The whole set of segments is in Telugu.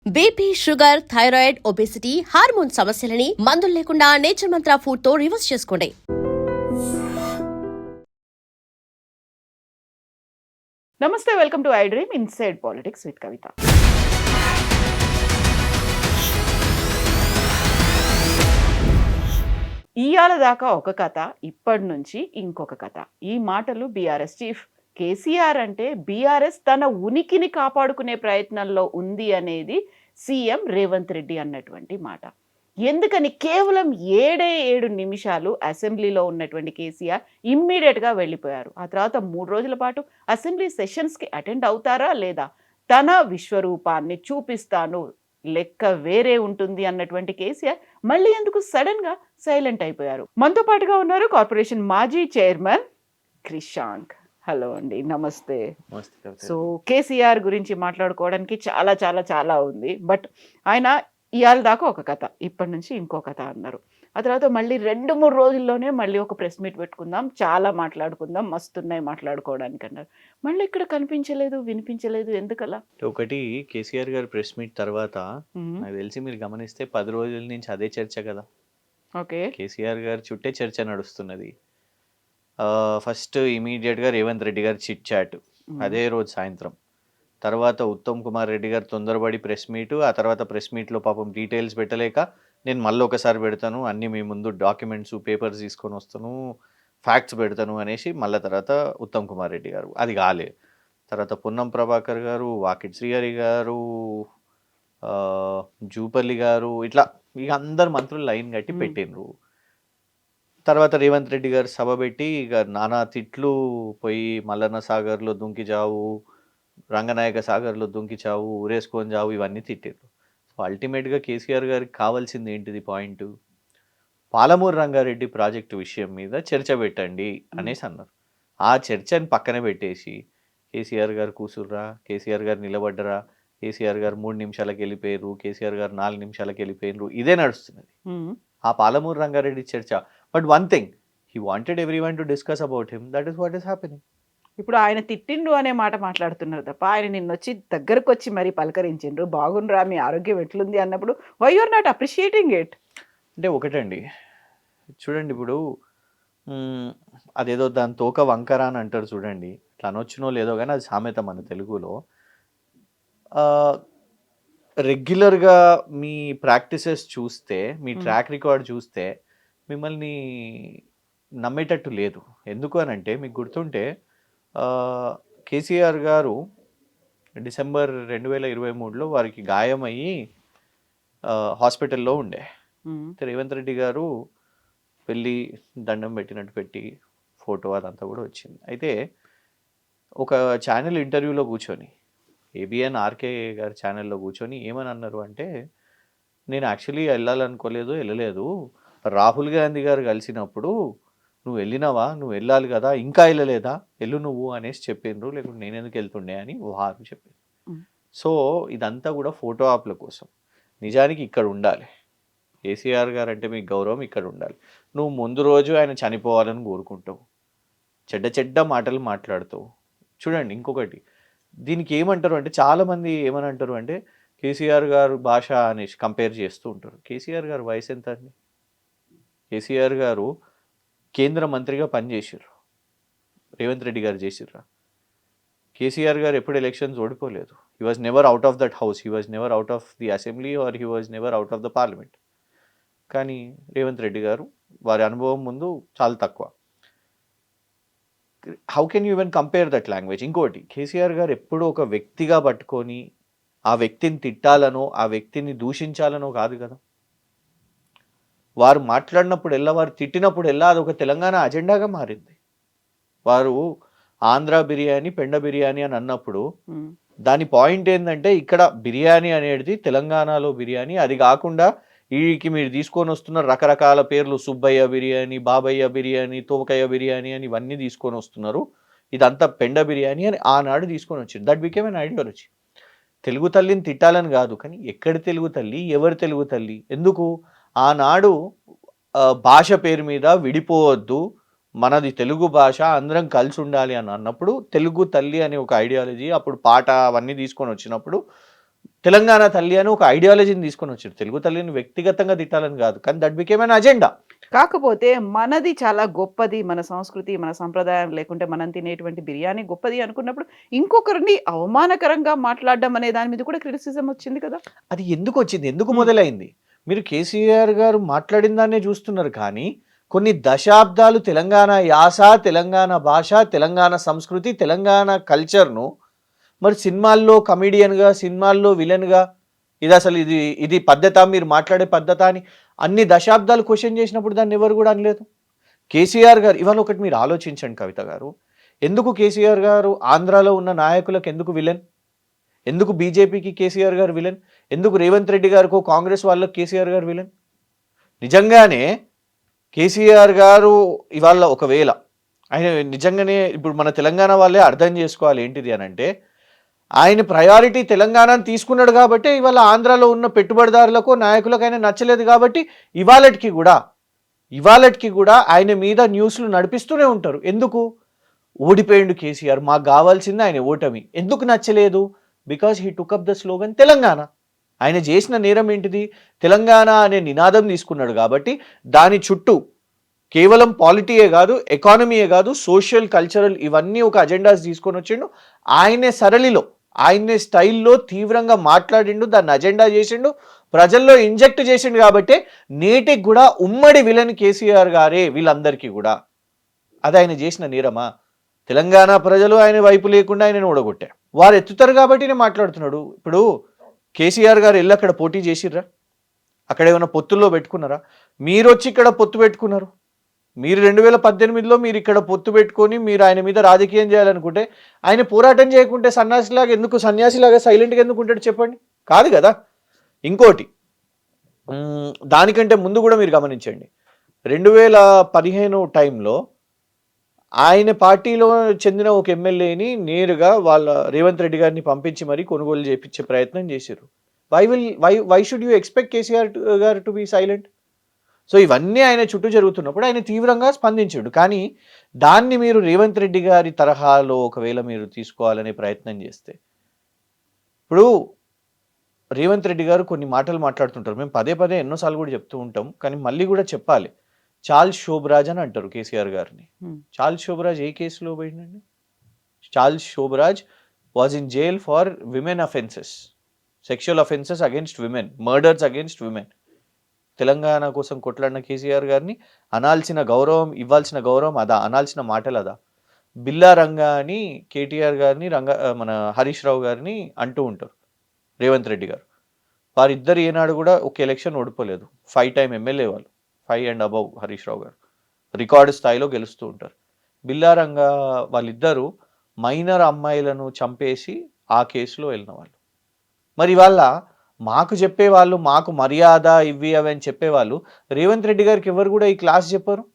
BP, sugar, thyroid, obesity, hormone సమస్యలని మందులు లేకుండా నేచర్ మంత్ర ఫుడ్ తో రివర్స్ చేసుకోండి. నమస్తే, welcome to iDream inside politics with Kavitha. ఇయాల దాకా ఒక కథ, ఇప్పటి నుంచి ఇంకొక కథ. ఈ మాటలు బీఆర్ఎస్ చీఫ్ కేసీఆర్ అంటే బీఆర్ఎస్ తన ఉనికిని కాపాడుకునే ప్రయత్నంలో ఉంది అనేది సీఎం రేవంత్ రెడ్డి అన్నటువంటి మాట. ఎందుకని కేవలం 7 నిమిషాలు అసెంబ్లీలో ఉన్నటువంటి కేసీఆర్ ఇమ్మీడియట్గా వెళ్ళిపోయారు. ఆ తర్వాత 3 రోజుల పాటు అసెంబ్లీ సెషన్స్కి అటెండ్ అవుతారా లేదా, తన విశ్వరూపాన్ని చూపిస్తాను, లెక్క వేరే ఉంటుంది అన్నటువంటి కేసీఆర్ మళ్ళీ ఎందుకు సడన్ గా సైలెంట్ అయిపోయారు? మనతో పాటుగా ఉన్నారు కార్పొరేషన్ మాజీ చైర్మన్ క్రిషాంక్. హలో అండి, నమస్తే. సో కేసీఆర్ గురించి మాట్లాడుకోవడానికి చాలా చాలా చాలా ఉంది. బట్ ఆయన ఇవాళ దాకా ఒక కథ, ఇప్పటి నుంచి ఇంకో కథ అన్నారు. ఆ తర్వాత మళ్ళీ 2-3 రోజుల్లోనే మళ్ళీ ఒక ప్రెస్ మీట్ పెట్టుకుందాం, చాలా మాట్లాడుకుందాం, మస్తున్నాయి మాట్లాడుకోవడానికి అన్నారు. మళ్ళీ ఇక్కడ కనిపించలేదు, వినిపించలేదు, ఎందుకలా? ఒకటి కేసీఆర్ గారి ప్రెస్ మీట్ తర్వాత నాకు తెలిసి మీరు గమనిస్తే 10 రోజుల నుంచి అదే చర్చ కదా. ఓకే, కేసీఆర్ గారి చుట్టే చర్చ నడుస్తున్నది. ఫస్ట్ ఇమీడియట్గా రేవంత్ రెడ్డి గారి చిట్ చాట్ అదే రోజు సాయంత్రం. తర్వాత ఉత్తమ్ కుమార్ రెడ్డి గారు తొందరపడి ప్రెస్ మీటు, ఆ తర్వాత ప్రెస్ మీట్లో పాపం డీటెయిల్స్ పెట్టలేక నేను మళ్ళీ ఒకసారి పెడతాను, అన్నీ మీ ముందు డాక్యుమెంట్స్ పేపర్స్ తీసుకొని వస్తాను, ఫ్యాక్ట్స్ పెడతాను అనేసి మళ్ళీ తర్వాత ఉత్తమ్ కుమార్ రెడ్డి గారు, అది కాలే. తర్వాత పొన్నం ప్రభాకర్ గారు, వాకిట్ శ్రీహరి గారు, జూపల్లి గారు, ఇట్లా ఇక అందరు మంత్రులు లైన్ కట్టి పెట్టిండ్రు. తర్వాత రేవంత్ రెడ్డి గారు సభ పెట్టి ఇక నానా తిట్లు, పోయి మల్లన్న సాగర్లో దుంకి చావు, రంగనాయక సాగర్లో దుంకి చావు, ఊరేసుకొని చావు, ఇవన్నీ తిట్టిండ్రు. సో అల్టిమేట్గా కేసీఆర్ గారికి కావాల్సింది ఏంటిది పాయింట్? పాలమూరు రంగారెడ్డి ప్రాజెక్టు విషయం మీద చర్చ పెట్టండి అనేసి అన్నారు. ఆ చర్చని పక్కన పెట్టేసి కేసీఆర్ గారు కూసుర్రా, కేసీఆర్ గారు నిలబడ్డరా, కేసీఆర్ గారు 3 నిమిషాలకు వెళ్ళిపోయారు, కేసీఆర్ గారు 4 నిమిషాలకు వెళ్ళిపోయినారు, ఇదే నడుస్తున్నది ఆ పాలమూరు రంగారెడ్డి చర్చ. But one thing, he wanted everyone to discuss about him, that is what is happening. ఇప్పుడు ఆయన తిట్టిండ్రు అనే మాట మాట్లాడుతున్నారు తప్ప ఆయన నిన్నొచ్చి దగ్గరకు వచ్చి మరీ పలకరించిండ్రు, బాగుండ్రా, మీ ఆరోగ్యం ఎట్లుంది అన్నప్పుడు why you're not appreciating it? అంటే ఒకటండి, చూడండి, ఇప్పుడు అదేదో దాని తోక వంకర అని అంటారు చూడండి, ఇట్లా అనొచ్చునో లేదో కానీ అది సామెత మన తెలుగులో. రెగ్యులర్గా మీ ప్రాక్టీసెస్ చూస్తే, మీ ట్రాక్ రికార్డ్ చూస్తే మిమ్మల్ని నమ్మేటట్టు లేదు. ఎందుకు అని అంటే, మీకు గుర్తుంటే కేసీఆర్ గారు డిసెంబర్ 2023లో వారికి గాయమయ్యి హాస్పిటల్లో ఉండే. రేవంత్ రెడ్డి గారు వెళ్ళి దండం పెట్టినట్టు పెట్టి ఫోటో అదంతా కూడా వచ్చింది. అయితే ఒక ఛానల్ ఇంటర్వ్యూలో కూర్చొని, ఏబిఎన్ ఆర్కే గారి ఛానల్లో కూర్చొని ఏమని అన్నారు అంటే, నేను యాక్చువల్లీ వెళ్ళాలనుకోలేదు, వెళ్ళలేదు, రాహుల్ గాంధీ గారు కలిసినప్పుడు నువ్వు వెళ్ళినావా, నువ్వు వెళ్ళాలి కదా, ఇంకా వెళ్ళలేదా, వెళ్ళు నువ్వు అనేసి చెప్పిండ్రు, లేకుంటే నేను ఎందుకు వెళ్తుండే అని వారు చెప్పిండ్రు. సో ఇదంతా కూడా ఫోటో ఆప్ల కోసం. నిజానికి ఇక్కడ ఉండాలి, కేసీఆర్ గారు అంటే మీకు గౌరవం ఇక్కడ ఉండాలి. నువ్వు ముందు రోజు ఆయన చనిపోవాలని కోరుకుంటావు, చెడ్డ మాటలు మాట్లాడుతావు. చూడండి, ఇంకొకటి, దీనికి ఏమంటారు అంటే, చాలామంది ఏమని అంటారు అంటే కేసీఆర్ గారు భాష అనేసి కంపేర్ చేస్తూ ఉంటారు. కేసీఆర్ గారు వయసు ఎంత అండి? కేసీఆర్ గారు కేంద్ర మంత్రిగా పనిచేసారు, రేవంత్ రెడ్డి గారు చేసిర్రా? కేసీఆర్ గారు ఎప్పుడు ఎలక్షన్స్ ఓడిపోలేదు. He was never out of that house, he was never out of the assembly, or he was never out of the parliament. కానీ రేవంత్ రెడ్డి గారు, వారి అనుభవం ముందు చాలా తక్కువ. How can you even compare that language? ఇంకోటి, కేసీఆర్ గారు ఎప్పుడూ ఒక వ్యక్తిగా పట్టుకొని ఆ వ్యక్తిని తిట్టాలనో, ఆ వ్యక్తిని దూషించాలనో కాదు కదా. వారు మాట్లాడినప్పుడు ఎల్లా, వారు తిట్టినప్పుడు ఎల్లా అది ఒక తెలంగాణ అజెండాగా మారింది. వారు ఆంధ్ర బిర్యానీ, పెండ బిర్యానీ అని అన్నప్పుడు దాని పాయింట్ ఏంటంటే, ఇక్కడ బిర్యానీ అనేది తెలంగాణలో బిర్యానీ, అది కాకుండా వీడికి మీరు తీసుకొని వస్తున్న రకరకాల పేర్లు, సుబ్బయ్య బిర్యానీ, బాబయ్య బిర్యానీ, తోకయ్య బిర్యానీ అని ఇవన్నీ తీసుకొని వస్తున్నారు, ఇదంతా పెండ బిర్యానీ అని ఆనాడు తీసుకొని వచ్చింది. That became an ideology. Telugu తల్లిని తిట్టాలని కాదు, కానీ ఎక్కడి తెలుగు తల్లి, ఎవరి తెలుగు తల్లి, ఎందుకు ఆనాడు భాష పేరు మీద విడిపోవద్దు, మనది తెలుగు భాష, అందరం కలిసి ఉండాలి అని అన్నప్పుడు తెలుగు తల్లి అనే ఒక ఐడియాలజీ, అప్పుడు పాట అవన్నీ తీసుకొని వచ్చినప్పుడు తెలంగాణ తల్లి అని ఒక ఐడియాలజీని తీసుకొని వచ్చారు. తెలుగు తల్లిని వ్యక్తిగతంగా తిట్టాలని కాదు, కానీ దట్ బికేమ్ అన్ అజెండా. కాకపోతే మనది చాలా గొప్పది, మన సంస్కృతి, మన సంప్రదాయం, లేకుంటే మనం తినేటువంటి బిర్యానీ గొప్పది అనుకున్నప్పుడు ఇంకొకరిని అవమానకరంగా మాట్లాడడం అనే దాని మీద కూడా క్రిటిసిజం వచ్చింది కదా. అది ఎందుకు వచ్చింది, ఎందుకు మొదలైంది? మీరు కేసీఆర్ గారు మాట్లాడిన దాన్నే చూస్తున్నారు, కానీ కొన్ని దశాబ్దాలు తెలంగాణ యాస, తెలంగాణ భాష, తెలంగాణ సంస్కృతి, తెలంగాణ కల్చర్ను మరి సినిమాల్లో కమెడియన్గా, సినిమాల్లో విలన్గా, ఇది అసలు ఇది ఇది పద్ధత, మీరు మాట్లాడే పద్ధత అని అన్ని దశాబ్దాలు క్వశ్చన్ చేసినప్పుడు దాన్ని ఎవరు కూడా అనలేదు. కేసీఆర్ గారు ఇవాళ ఒకటి మీరు ఆలోచించండి కవిత గారు, ఎందుకు కేసీఆర్ గారు ఆంధ్రాలో ఉన్న నాయకులకు ఎందుకు విలన్? ఎందుకు బీజేపీకి కేసీఆర్ గారు విలన్? ఎందుకు రేవంత్ రెడ్డి గారికో కాంగ్రెస్ వాళ్ళకు కేసీఆర్ గారు విలన్? నిజంగానే కేసీఆర్ గారు ఇవాళ ఒకవేళ ఆయన నిజంగానే ఇప్పుడు మన తెలంగాణ వాళ్ళే అర్థం చేసుకోవాలి ఏంటిది అని అంటే, ఆయన ప్రయారిటీ తెలంగాణను తీసుకున్నాడు కాబట్టి ఇవాళ ఆంధ్రాలో ఉన్న పెట్టుబడిదారులకు నాయకులకు ఆయన నచ్చలేదు కాబట్టి ఇవాళకి కూడా ఆయన మీద న్యూస్లు నడిపిస్తూనే ఉంటారు. ఎందుకు? ఓడిపోయిండు కేసీఆర్, మాకు కావాల్సింది ఆయన ఓటమి. ఎందుకు నచ్చలేదు? Because he took up the slogan Telangana. ఆయన చేసిన నేరం ఏంటిది? తెలంగాణ అనే నినాదం తీసుకున్నాడు కాబట్టి దాని చుట్టూ కేవలం పాలిటీయే కాదు, ఎకానమీయే కాదు, సోషల్ కల్చరల్ ఇవన్నీ ఒక అజెండాస్ తీసుకొని వచ్చిండు. ఆయనే సరళిలో, ఆయనే స్టైల్లో తీవ్రంగా మాట్లాడిండు, దాన్ని అజెండా చేసిండు, ప్రజల్లో ఇంజెక్ట్ చేసిండు. కాబట్టి నేటికి కూడా ఉమ్మడి విలన్ కేసీఆర్ గారే వీళ్ళందరికీ కూడా. అది ఆయన చేసిన నేరమా? తెలంగాణ ప్రజలు ఆయన వైపు లేకుండా ఆయనను ఓడగొట్టారు. వారు ఎత్తుతారు కాబట్టి నేను మాట్లాడుతున్నాడు. ఇప్పుడు కేసీఆర్ గారు వెళ్ళి అక్కడ పోటీ చేసిర్రా? అక్కడ ఏమైనా పొత్తుల్లో పెట్టుకున్నారా? మీరు వచ్చి ఇక్కడ పొత్తు పెట్టుకున్నారు. మీరు 2018లో మీరు ఇక్కడ పొత్తు పెట్టుకొని మీరు ఆయన మీద రాజకీయం చేయాలనుకుంటే ఆయన పోరాటం చేయకుంటే సన్యాసిలాగా సైలెంట్గా ఎందుకు ఉంటాడు చెప్పండి? కాదు కదా. ఇంకోటి, దానికంటే ముందు కూడా మీరు గమనించండి, 2015 టైంలో ఆయన పార్టీలో చెందిన ఒక ఎమ్మెల్యేని నేరుగా వాళ్ళ రేవంత్ రెడ్డి గారిని పంపించి మరీ కొనుగోలు చేయించే ప్రయత్నం చేశారు. Why should you expect KCR garu to be silent? So ఇవన్నీ ఆయన చుట్టూ జరుగుతున్నప్పుడు ఆయన తీవ్రంగా స్పందించాడు. కానీ దాన్ని మీరు రేవంత్ రెడ్డి గారి తరహాలో ఒకవేళ మీరు తీసుకోవాలనే ప్రయత్నం చేస్తే, ఇప్పుడు రేవంత్ రెడ్డి గారు కొన్ని మాటలు మాట్లాడుతుంటారు, మేము పదే పదే ఎన్నోసార్లు కూడా చెప్తూ ఉంటాం, కానీ మళ్ళీ కూడా చెప్పాలి. చార్ల్స్ శోభరాజ్ అని అంటారు కేసీఆర్ గారిని. చార్ల్స్ శోభరాజ్ ఏ కేసులో పోయిందండి? Charles Shobharaj was in jail for women offences, sexual offences against women, murders against women. Telangana కోసం కొట్లాడిన కేసీఆర్ గారిని అనాల్సిన గౌరవం, ఇవ్వాల్సిన గౌరవం అదా? అనాల్సిన మాటలు అదా? బిల్లా రంగా అని కేటీఆర్ గారిని మన హరీష్ రావు గారిని అంటూ ఉంటారు రేవంత్ రెడ్డి గారు. వారిద్దరు ఏనాడు కూడా ఒక ఎలక్షన్ ఓడిపోలేదు. 5 టైం ఎమ్మెల్యే వాళ్ళు, 5 and above హరీష్ రావు గారు రికార్డు స్థాయిలో గెలుస్తూ ఉంటారు. బిల్లా రంగా వాళ్ళిద్దరూ మైనర్ అమ్మాయిలను చంపేసి ఆ కేసులో వెళ్ళిన వాళ్ళు. మరి వాళ్ళ మాకు చెప్పేవాళ్ళు, మాకు మర్యాద ఇవి అవి అని చెప్పేవాళ్ళు రేవంత్ రెడ్డి గారికి ఎవరు కూడా ఈ క్లాస్ చెప్పారు.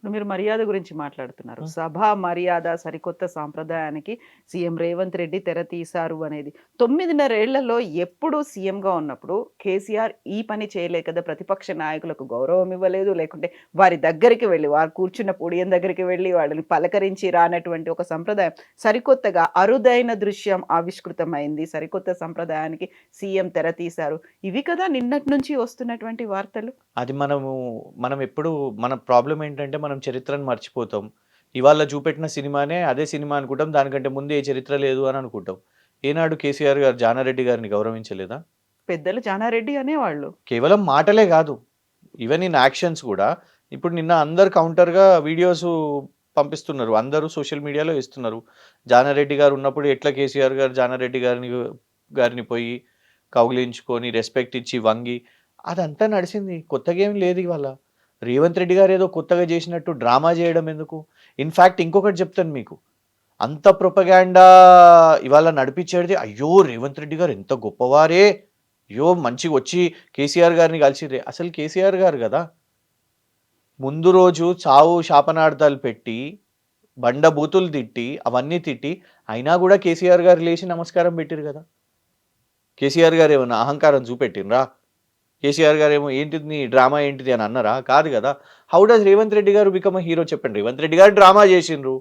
ఇప్పుడు మీరు మర్యాద గురించి మాట్లాడుతున్నారు. సభా మర్యాద సరికొత్త సాంప్రదాయానికి సీఎం రేవంత్ రెడ్డి తెర తీశారు అనేది 9.5 ఏళ్లలో ఎప్పుడు సీఎంగా ఉన్నప్పుడు కేసీఆర్ ఈ పని చేయలే కదా. ప్రతిపక్ష నాయకులకు గౌరవం ఇవ్వలేదు, లేకుంటే వారి దగ్గరికి వెళ్ళి, వారు కూర్చున్న పొడియం దగ్గరికి వెళ్ళి వాళ్ళని పలకరించి రానటువంటి ఒక సంప్రదాయం సరికొత్తగా అరుదైన దృశ్యం ఆవిష్కృతమైంది. సరికొత్త సంప్రదాయానికి సీఎం తెర తీశారు. ఇవి కదా నిన్నటి నుంచి వస్తున్నటువంటి వార్తలు. అది మనం ఎప్పుడు మన ప్రాబ్లం ఏంటంటే మనం చరిత్రను మర్చిపోతాం. ఇవాళ చూపెట్టిన సినిమానే అదే సినిమా అనుకుంటాం, దానికంటే ముందు ఏ చరిత్ర లేదు అని అనుకుంటాం. ఏనాడు కేసీఆర్ గారు జానారెడ్డి గారిని గౌరవించలేదా? పెద్దలు జానారెడ్డి అనేవాళ్ళు. కేవలం మాటలే కాదు, ఈవెన్ ఇన్ యాక్షన్స్ కూడా. ఇప్పుడు నిన్న అందరు కౌంటర్గా వీడియోస్ పంపిస్తున్నారు, అందరూ సోషల్ మీడియాలో ఇస్తున్నారు. జానారెడ్డి గారు ఉన్నప్పుడు ఎట్లా కేసీఆర్ గారు జానారెడ్డి గారిని పోయి కౌగిలించుకొని రెస్పెక్ట్ ఇచ్చి వంగి అదంతా నడిచింది. కొత్తగా ఏం లేదు. ఇవాళ రేవంత్ రెడ్డి గారు ఏదో కొత్తగా చేసినట్టు డ్రామా చేయడం ఎందుకు? ఇన్ఫ్యాక్ట్ ఇంకొకటి చెప్తాను మీకు, అంత ప్రొపగాండా ఇవాళ నడిపించేది, అయ్యో రేవంత్ రెడ్డి గారు ఎంత గొప్పవారే, అయ్యో మంచిగా వచ్చి కేసీఆర్ గారిని కలిసిరే. అసలు కేసీఆర్ గారు కదా ముందు రోజు చావు శాపనార్థాలు పెట్టి బండబూతులు తిట్టి అవన్నీ తిట్టి అయినా కూడా కేసీఆర్ గారు లేచి నమస్కారం పెట్టిరు కదా. కేసీఆర్ గారు ఏమన్నా అహంకారం చూపెట్టినరా? కేసీఆర్ గారు ఏమో ఏంటిది నీ డ్రామా ఏంటిది అని అన్నారా? కాదు కదా. హౌ డస్ రేవంత్ రెడ్డి గారు బికమ్ అ హీరో చెప్పండి. రేవంత్ రెడ్డి గారు డ్రామా చేసిండ్రు,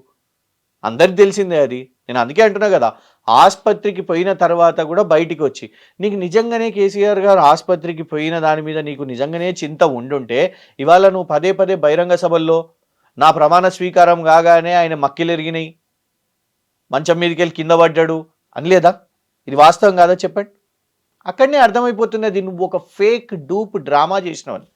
అందరికి తెలిసిందే అది. నేను అందుకే అంటున్నా కదా, ఆసుపత్రికి పోయిన తర్వాత కూడా బయటికి వచ్చి నీకు నిజంగానే కేసీఆర్ గారు ఆసుపత్రికి పోయిన దాని మీద నీకు నిజంగానే చింత ఉండుంటే ఇవాళ నువ్వు పదే పదే బహిరంగ సభల్లో నా ప్రమాణ స్వీకారం కాగానే ఆయన మక్కిలెరిగినాయి, మంచం మీదకి వెళ్ళి కింద పడ్డాడు అనలేదా? ఇది వాస్తవం కాదా చెప్పండి? అక్కడనే అర్థమైపోతున్నది నువ్వు ఒక ఫేక్ డూప్ డ్రామా చేసినావని.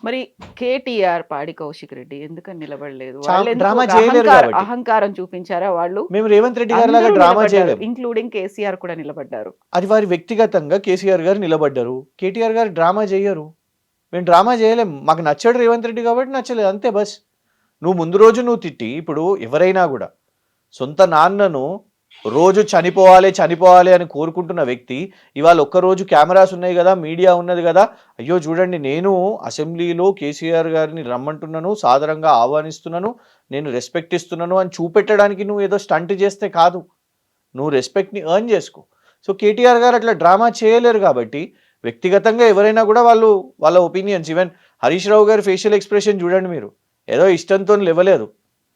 మరి కేటీఆర్ పాడి కౌశిక్ రెడ్డి ఎందుకని నిలబడలేదు? డ్రామా చేయలేరు కాబట్టి. అహంకారం చూపించారా వాళ్ళు? మేము రేవంత్ రెడ్డి గారి లాగా డ్రామా చేయలేము, ఇంక్లూడింగ్ కేసీఆర్ కూడా నిలబడ్డారు. అది వారి వ్యక్తిగతంగా కేసీఆర్ గారు నిలబడ్డారు. కేటీఆర్ గారు డ్రామా చేయరు. మేము డ్రామా చేయలేం, మాకు నచ్చాడు రేవంత్ రెడ్డి కాబట్టి నచ్చలేదు అంతే బస్. నువ్వు ముందు రోజు నువ్వు తిట్టి, ఇప్పుడు ఎవరైనా కూడా సొంత నాన్నను రోజు చనిపోవాలి అని కోరుకుంటున్న వ్యక్తి ఇవాళ ఒక్కరోజు కెమెరాస్ ఉన్నాయి కదా, మీడియా ఉన్నది కదా, అయ్యో చూడండి నేను అసెంబ్లీలో కేసీఆర్ గారిని రమ్మంటున్నాను, సాదరంగా ఆహ్వానిస్తున్నాను, నేను రెస్పెక్ట్ ఇస్తున్నాను అని చూపెట్టడానికి నువ్వు ఏదో స్టంట్ చేస్తే కాదు, నువ్వు రెస్పెక్ట్ని ఎర్న్ చేసుకో. సో కేటీఆర్ గారు అట్లా డ్రామా చేయలేరు కాబట్టి వ్యక్తిగతంగా ఎవరైనా కూడా వాళ్ళ ఒపీనియన్స్, ఈవెన్ హరీష్ రావు గారి ఫేషియల్ ఎక్స్ప్రెషన్ చూడండి మీరు, ఏదో ఇష్టంతో లేవలేదు,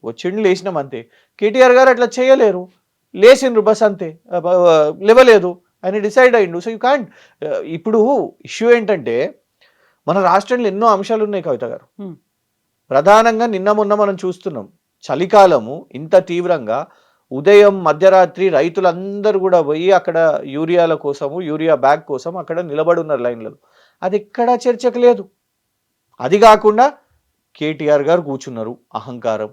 వచ్చిండు లేచినాం అంతే. కేటీఆర్ గారు అట్లా చేయలేరు, లేచిండ్రు బస్ అంతే, లేవలేదు, ఆయన డిసైడ్ అయ్యిండు. So you can't. ఇప్పుడు ఇష్యూ ఏంటంటే మన రాష్ట్రంలో ఎన్నో అంశాలు ఉన్నాయి కవిత గారు. ప్రధానంగా నిన్న మొన్న మనం చూస్తున్నాం, చలికాలము ఇంత తీవ్రంగా ఉదయం మధ్యరాత్రి రైతులందరూ కూడా పోయి అక్కడ యూరియాల కోసము, యూరియా బ్యాగ్ కోసం అక్కడ నిలబడి ఉన్నారు లైన్లలో. అది ఎక్కడా చర్చకు లేదు. అది కాకుండా కేటీఆర్ గారు కూర్చున్నారు, అహంకారం.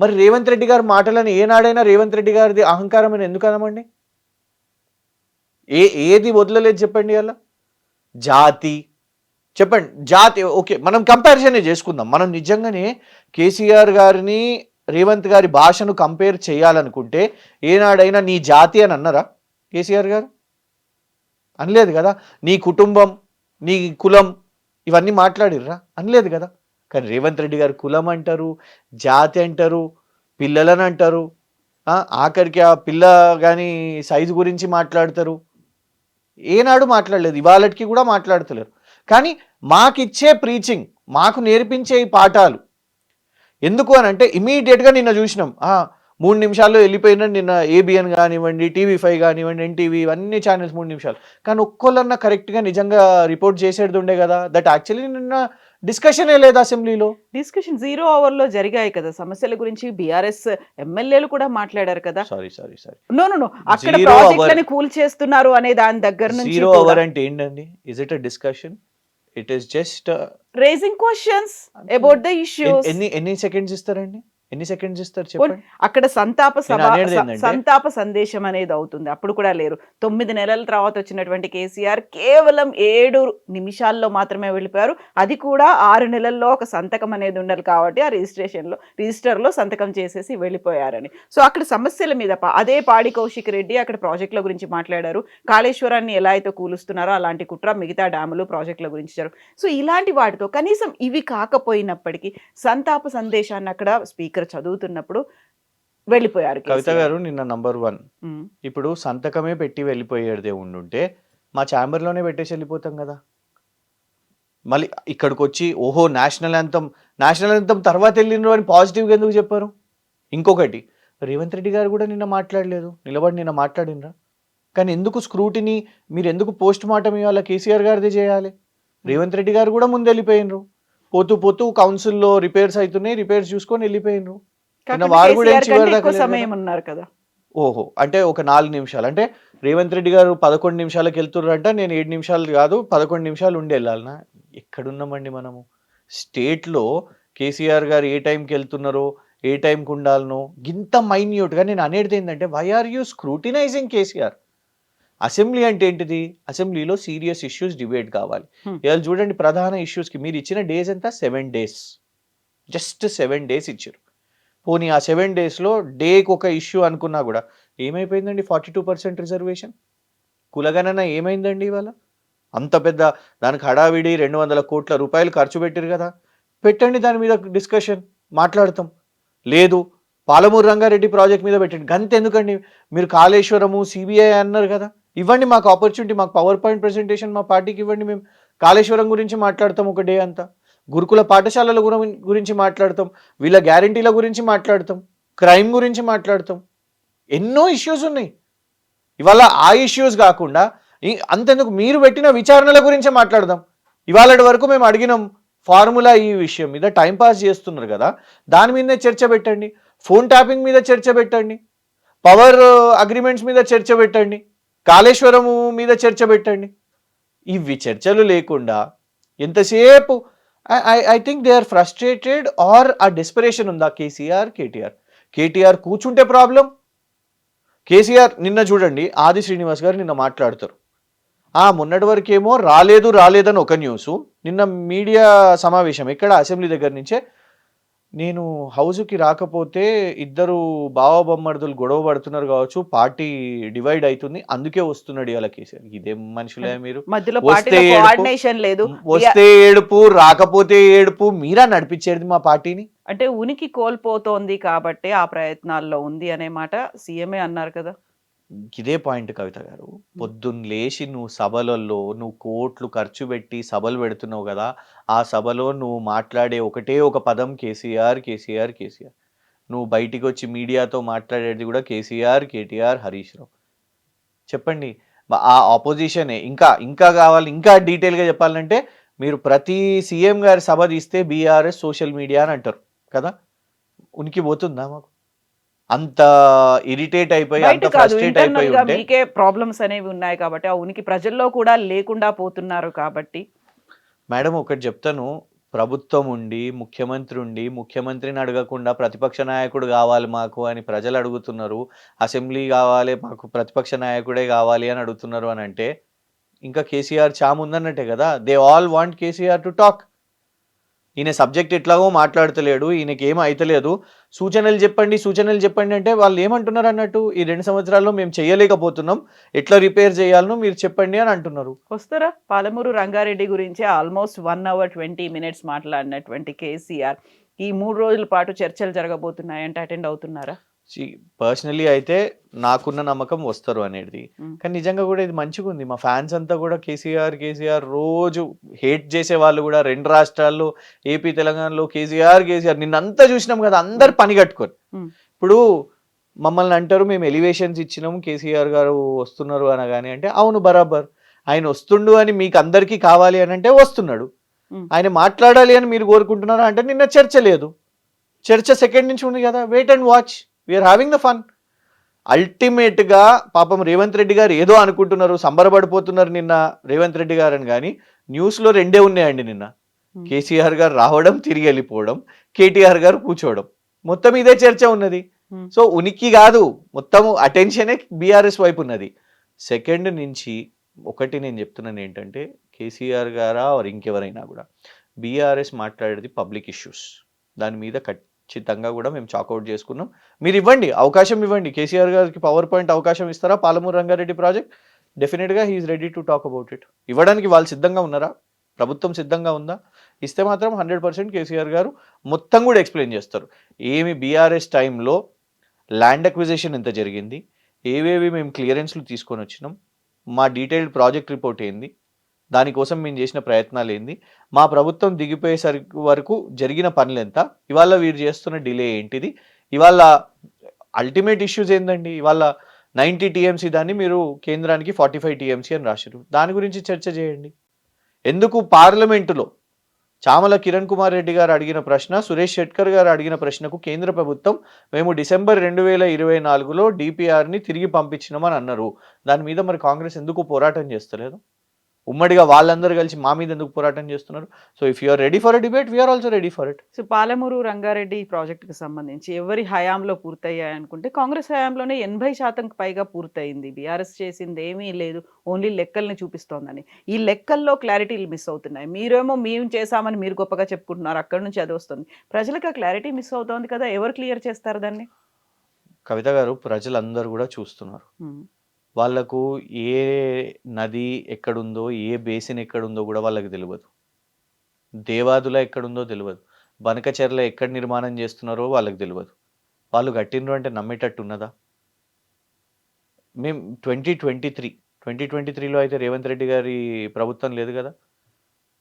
మరి రేవంత్ రెడ్డి గారి మాటలను ఏనాడైనా రేవంత్ రెడ్డి గారిది అహంకారం అని ఎందుకు అనమండి? ఏది వదలలేదు చెప్పండి. అలా జాతి చెప్పండి, జాతి ఓకే, మనం కంపారిజనే చేసుకుందాం. మనం నిజంగానే కేసీఆర్ గారిని రేవంత్ గారి భాషను కంపేర్ చేయాలనుకుంటే ఏనాడైనా నీ జాతి అని అన్నారా కేసీఆర్ గారు? అనలేదు కదా. నీ కుటుంబం, నీ కులం ఇవన్నీ మాట్లాడిర్రా? అనలేదు కదా. కానీ రేవంత్ రెడ్డి గారు కులం అంటారు, జాతి అంటారు, పిల్లలని అంటారు, ఆఖరికి ఆ పిల్ల కానీ సైజు గురించి మాట్లాడతారు. ఏనాడు మాట్లాడలేదు, ఇవాళకి కూడా మాట్లాడతలేరు. కానీ మాకిచ్చే ప్రీచింగ్, మాకు నేర్పించే ఈ పాఠాలు ఎందుకు అని అంటే ఇమీడియట్గా నిన్న చూసినాం, 3 నిమిషాల్లో వెళ్ళిపోయినా నిన్న ఏబిఎన్ కానివ్వండి, TV5 కానివ్వండి, NTV ఇవన్నీ ఛానల్స్ 3 నిమిషాలు. కానీ ఒక్కళ్ళన్నా కరెక్ట్గా నిజంగా రిపోర్ట్ చేసేది ఉండే కదా. దట్ యాక్చువల్లీ నిన్న డిస్కషనే లేదు అసెంబ్లీలో. డిస్కషన్ 0 అవర్లో జరిగాయి కదా, సమస్యల గురించి బీఆర్ఎస్ ఎమ్మెల్యేలు కూడా మాట్లాడారు కదా. సారీ నో అక్కడ ప్రాజెక్టులని కూల్ చేస్తున్నారు అనే దాని దగ్గర నుంచి 0 అవర్ అంటే ఏంటండి? Is it a discussion? It is just raising questions about the issues. ఎన్ని సెకండ్స్ ఇస్తారండి? ఎన్ని సెకండ్స్ ఇస్తారు చెప్పండి? అక్కడ సంతాప సందేశం అనేది అవుతుంది, అప్పుడు కూడా లేరు. 9 నెలల తర్వాత వచ్చినటువంటి కేసీఆర్ కేవలం 7 నిమిషాల్లో మాత్రమే వెళ్ళిపోయారు. అది కూడా 6 నెలల్లో ఒక సంతకం అనేది ఉండాలి కాబట్టి ఆ రిజిస్టర్లో సంతకం చేసేసి వెళ్ళిపోయారని. సో అక్కడ సమస్యల మీద అదే పాడి కౌశిక్ రెడ్డి అక్కడ ప్రాజెక్టుల గురించి మాట్లాడారు. కాళేశ్వరాన్ని ఎలా అయితే కూలుస్తున్నారో అలాంటి కుట్ర మిగతా డ్యాములు ప్రాజెక్టుల గురించి ఇచ్చారు. సో ఇలాంటి వాటితో కనీసం ఇవి కాకపోయినప్పటికీ సంతాప సందేశాన్ని అక్కడ స్పీకర్ చదువుతున్నప్పుడు వెళ్ళిపోయారు. కవిత గారు నిన్న నంబర్ 1 ఇప్పుడు సంతకమే పెట్టి వెళ్ళిపోయేదే ఉండుంటే మా ఛాంబర్లోనే పెట్టేసి వెళ్ళిపోతాం కదా. మళ్ళీ ఇక్కడికి వచ్చి ఓహో నేషనల్ యాంథమ్ తర్వాత వెళ్ళిండ్రు అని పాజిటివ్గా ఎందుకు చెప్పారు? ఇంకొకటి, రేవంత్ రెడ్డి గారు కూడా నిన్న మాట్లాడలేదు, నిన్న మాట్లాడినరా? కానీ ఎందుకు స్క్రూటినీ, మీరు ఎందుకు పోస్ట్ మార్టం ఇవ్వాలా? కేసీఆర్ గారిదే చేయాలి. రేవంత్ రెడ్డి గారు కూడా ముందు వెళ్ళిపోయినరు, పోతూ కౌన్సిల్లో రిపేర్స్ అవుతున్నాయి, రిపేర్స్ చూసుకొని వెళ్ళిపోయినరు. వారు కూడా సమయం ఉన్నారు కదా. ఓహో, అంటే ఒక 4 నిమిషాలు, అంటే రేవంత్ రెడ్డి గారు 11 నిమిషాలకు వెళ్తున్నారంట, నేను 7 నిమిషాలు కాదు 11 నిమిషాలు ఉండి వెళ్ళాలనా? ఎక్కడున్నామండి మనము? స్టేట్లో కేసీఆర్ గారు ఏ టైంకి వెళ్తున్నారో, ఏ టైంకి ఉండాలనో ఇంత మైన్యూట్గా. నేను అనేది ఏంటంటే, why are you scrutinising KCR? Assembly అంటే ఏంటిది? అసెంబ్లీలో సీరియస్ ఇష్యూస్ డిబేట్ కావాలి. ఇవాళ చూడండి, ప్రధాన ఇష్యూస్కి మీరు ఇచ్చిన డేస్ ఎంత? 7 days, జస్ట్ 7 days ఇచ్చారు. పోనీ ఆ 7 daysలో డేకి ఒక ఇష్యూ అనుకున్నా కూడా ఏమైపోయిందండి? 42% రిజర్వేషన్ కులగణన ఏమైందండి? ఇవాళ అంత పెద్ద దానికి హడావిడి 200 కోట్ల రూపాయలు ఖర్చు పెట్టారు కదా, పెట్టండి దాని మీద డిస్కషన్, మాట్లాడతాం. లేదు, పాలమూరు రంగారెడ్డి ప్రాజెక్ట్ మీద పెట్టండి. గంత ఎందుకండి? మీరు కాళేశ్వరము, CBI అన్నారు కదా, ఇవ్వండి మాకు ఆపర్చునిటీ, మాకు పవర్ పాయింట్ ప్రెజెంటేషన్ మా పార్టీకి ఇవ్వండి, మేము కాళేశ్వరం గురించి మాట్లాడతాం ఒక డే అంతా, గురుకుల పాఠశాలల గురించి మాట్లాడతాం, వీళ్ళ గ్యారంటీల గురించి మాట్లాడతాం, క్రైమ్ గురించి మాట్లాడతాం. ఎన్నో ఇష్యూస్ ఉన్నాయి. ఇవాళ ఆ ఇష్యూస్ కాకుండా అంతెందుకు మీరు పెట్టిన విచారణల గురించే మాట్లాడదాం. ఇవాళటి వరకు మేము అడిగినాం ఫార్ములా ఈ విషయం మీద టైం పాస్ చేస్తున్నారు కదా, దాని మీదనే చర్చ పెట్టండి. ఫోన్ ట్యాపింగ్ మీద చర్చ పెట్టండి, పవర్ అగ్రిమెంట్స్ మీద చర్చ పెట్టండి, కాళేశ్వరం మీద చర్చ పెట్టండి. ఇవి చర్చలు లేకుండా ఎంతసేపు I think they are frustrated or ఆ డెస్పరేషన్ ఉందా కేటీఆర్ కూర్చుంటే ప్రాబ్లం. కేసీఆర్ నిన్న చూడండి ఆది శ్రీనివాస్ గారు నిన్న మాట్లాడతారు, మొన్నటి వరకేమో రాలేదని ఒక న్యూసు, నిన్న మీడియా సమావేశం ఎక్కడ అసెంబ్లీ దగ్గర నుంచే, నేను హౌస్కి రాకపోతే ఇద్దరు బావబొమ్మర్దులు గొడవ పడుతున్నారు కావచ్చు, పార్టీ డివైడ్ అవుతుంది అందుకే వస్తున్నాడు ఇవాళ కేసీఆర్. ఇదేం మనుషులే మీరు? మధ్యలో వస్తే పార్టీలో కోఆర్డినేషన్ లేదు. వస్తే ఏడుపు, రాకపోతే ఏడుపు, మీరా నడిపించేది మా పార్టీని. అంటే ఉనికి కోల్పోతోంది కాబట్టి ఆ ప్రయత్నాల్లో ఉంది అనే మాట సీఎంఏ అన్నారు కదా. ఇదే పాయింట్ కవిత గారు. పొద్దున్న లేచి నువ్వు సభలలో నువ్వు కోట్లు ఖర్చు పెట్టి సభలు పెడుతున్నావు కదా, ఆ సభలో నువ్వు మాట్లాడే ఒకటే ఒక పదం కేసీఆర్. నువ్వు బయటికి వచ్చి మీడియాతో మాట్లాడేది కూడా కేసీఆర్, కేటీఆర్, హరీష్ రావు. చెప్పండి, ఆ ఆపోజిషనే ఇంకా కావాలి, ఇంకా డీటెయిల్గా చెప్పాలంటే మీరు ప్రతి సీఎం గారి సభ తీస్తే బీఆర్ఎస్ సోషల్ మీడియా అని అంటారు కదా. ఉనికి పోతుందా మాకు? అంత ఇరిటేట్ అయిపోయి అంత ఫ్రస్ట్రేట్ అయిపోయి ఉంటే మీకే ప్రాబ్లమ్స్ అనేవి ఉన్నాయి కాబట్టి ఆ ఉనికి ప్రజల్లో కూడా లేకుండా పోతున్నారు కాబట్టి. మేడం ఒకటి చెప్తాను, ప్రభుత్వం ఉండి ముఖ్యమంత్రిని అడగకుండా ప్రతిపక్ష నాయకుడు కావాలి మాకు అని ప్రజలు అడుగుతున్నారు, అసెంబ్లీ కావాలి మాకు ప్రతిపక్ష నాయకుడే కావాలి అని అడుగుతున్నారు అని అంటే ఇంకా కేసీఆర్ చాము ఉందన్నట్టే కదా. They all want KCR to talk. ఈయన సబ్జెక్ట్ ఎట్లాగో మాట్లాడతలేడు, ఈయనకి ఏమీ అయితలేదు, సూచనలు చెప్పండి అంటే వాళ్ళు ఏమంటున్నారు అన్నట్టు, ఈ 2 సంవత్సరాల్లో మేము చేయలేకపోతున్నాం, ఎట్లా రిపేర్ చేయాలనో మీరు చెప్పండి అని అంటున్నారు. వస్తారా పాలమూరు రంగారెడ్డి గురించి ఆల్మోస్ట్ 1 hour 20 minutes మాట్లాడినటువంటి కేసీఆర్ ఈ 3 రోజుల పాటు చర్చలు జరగబోతున్నాయంటే అటెండ్ అవుతున్నారా? పర్సనలీ అయితే నాకున్న నమ్మకం వస్తారు అనేది, కానీ నిజంగా కూడా ఇది మంచిగా ఉంది. మా ఫ్యాన్స్ అంతా కూడా కేసీఆర్ రోజు హేట్ చేసే వాళ్ళు కూడా 2 రాష్ట్రాల్లో ఏపీ తెలంగాణలో కేసీఆర్ నిన్నంతా చూసినాం కదా, అందరు పని కట్టుకొని. ఇప్పుడు మమ్మల్ని అంటారు మేము ఎలివేషన్స్ ఇచ్చినాము కేసీఆర్ గారు వస్తున్నారు అనగానే అంటే అవును బరాబర్, ఆయన వస్తుండు అని మీకు అందరికీ కావాలి అని అంటే వస్తున్నాడు, ఆయన మాట్లాడాలి అని మీరు కోరుకుంటున్నారా అంటే నిన్న చర్చ లేదు, చర్చ సెకండ్ నుంచి ఉంది కదా, wait and watch, we're having the fun. అల్టిమేట్గా పాపం రేవంత్ రెడ్డి గారు ఏదో అనుకుంటున్నారు, సంబరపడిపోతున్నారు నిన్న రేవంత్ రెడ్డి గారు అని, కానీ న్యూస్లో 2 ఉన్నాయండి నిన్న. కేసీఆర్ గారు రావడం, తిరిగి వెళ్ళిపోవడం, కేటీఆర్ గారు కూర్చోవడం, మొత్తం ఇదే చర్చ ఉన్నది. సో ఉనికి కాదు, మొత్తం అటెన్షనే బీఆర్ఎస్ వైపు ఉన్నది. సెకండ్ నుంచి ఒకటి నేను చెప్తున్నాను ఏంటంటే, కేసీఆర్ గారా ఇంకెవరైనా కూడా బీఆర్ఎస్ మాట్లాడేది పబ్లిక్ ఇష్యూస్, దాని మీద ఖచ్చితంగా కూడా మేము చాకౌట్ చేసుకున్నాం. మీరు ఇవ్వండి, అవకాశం ఇవ్వండి, కేసీఆర్ గారికి పవర్ పాయింట్ అవకాశం ఇస్తారా పాలమూరు రంగారెడ్డి ప్రాజెక్ట్, డెఫినెట్గా he is ready to talk about it. ఇవ్వడానికి వాళ్ళు సిద్ధంగా ఉన్నారా? ప్రభుత్వం సిద్ధంగా ఉందా? ఇస్తే మాత్రం 100% కేసీఆర్ గారు మొత్తం కూడా ఎక్స్ప్లెయిన్ చేస్తారు. ఏమి బీఆర్ఎస్ టైంలో ల్యాండ్ అక్విజిషన్ ఎంత జరిగింది, ఏవేవి మేము క్లియరెన్స్లు తీసుకొని వచ్చినాం, మా డీటెయిల్డ్ ప్రాజెక్ట్ రిపోర్ట్ ఏంది, దానికోసం మేము చేసిన ప్రయత్నాలు ఏంది, మా ప్రభుత్వం దిగిపోయేసరికి వరకు జరిగిన పనులు ఎంత, ఇవాళ వీరు చేస్తున్న డిలే ఏంటిది, ఇవాళ అల్టిమేట్ ఇష్యూస్ ఏందండి. ఇవాళ 90 TMC దాన్ని మీరు కేంద్రానికి 45 TMC అని రాశారు, దాని గురించి చర్చ చేయండి. ఎందుకు పార్లమెంటులో చామల కిరణ్ కుమార్ రెడ్డి గారు అడిగిన ప్రశ్న, సురేష్ షెట్కర్ గారు అడిగిన ప్రశ్నకు కేంద్ర ప్రభుత్వం మేము డిసెంబర్ 2024లో DPRని తిరిగి పంపించినామని అన్నారు. దాని మీద మరి కాంగ్రెస్ ఎందుకు పోరాటం చేస్తలేదు? ఉమ్మడిగా వాళ్ళందరూ కలిసి మా మీద ఎందుకు పోరాటం చేస్తున్నారు? So if you're ready for a debate, we're also ready for it. So Palamuru Rangareddy ప్రాజెక్టుకి సంబంధించి ఎవరి హయాంలో పూర్తయ్యాయి అనుకుంటే కాంగ్రెస్ హయాంలోనే 80% పైగా పూర్తయింది. బీఆర్ఎస్ చేసింది ఏమీ లేదు, ఓన్లీ లెక్కల్ని చూపిస్తోందని. ఈ లెక్కల్లో క్లారిటీలు మిస్ అవుతున్నాయి. మీరేమో మేము చేశామని మీరు గొప్పగా చెప్పుకుంటున్నారు, అక్కడి నుంచి అది వస్తుంది. ప్రజలకు ఆ క్లారిటీ మిస్ అవుతోంది కదా, ఎవరు క్లియర్ చేస్తారు దాన్ని? కవిత గారు, ప్రజలందరూ కూడా చూస్తున్నారు. వాళ్ళకు ఏ నది ఎక్కడుందో, ఏ బేసిన్ ఎక్కడుందో కూడా వాళ్ళకి తెలియదు, దేవాదుల ఎక్కడుందో తెలియదు, బనకచెర్ల ఎక్కడ నిర్మాణం చేస్తున్నారో వాళ్ళకి తెలియదు. వాళ్ళు కట్టినరు అంటే నమ్మేటట్టు ఉన్నదా? మేము 2023లో అయితే రేవంత్ రెడ్డి గారి ప్రభుత్వం లేదు కదా,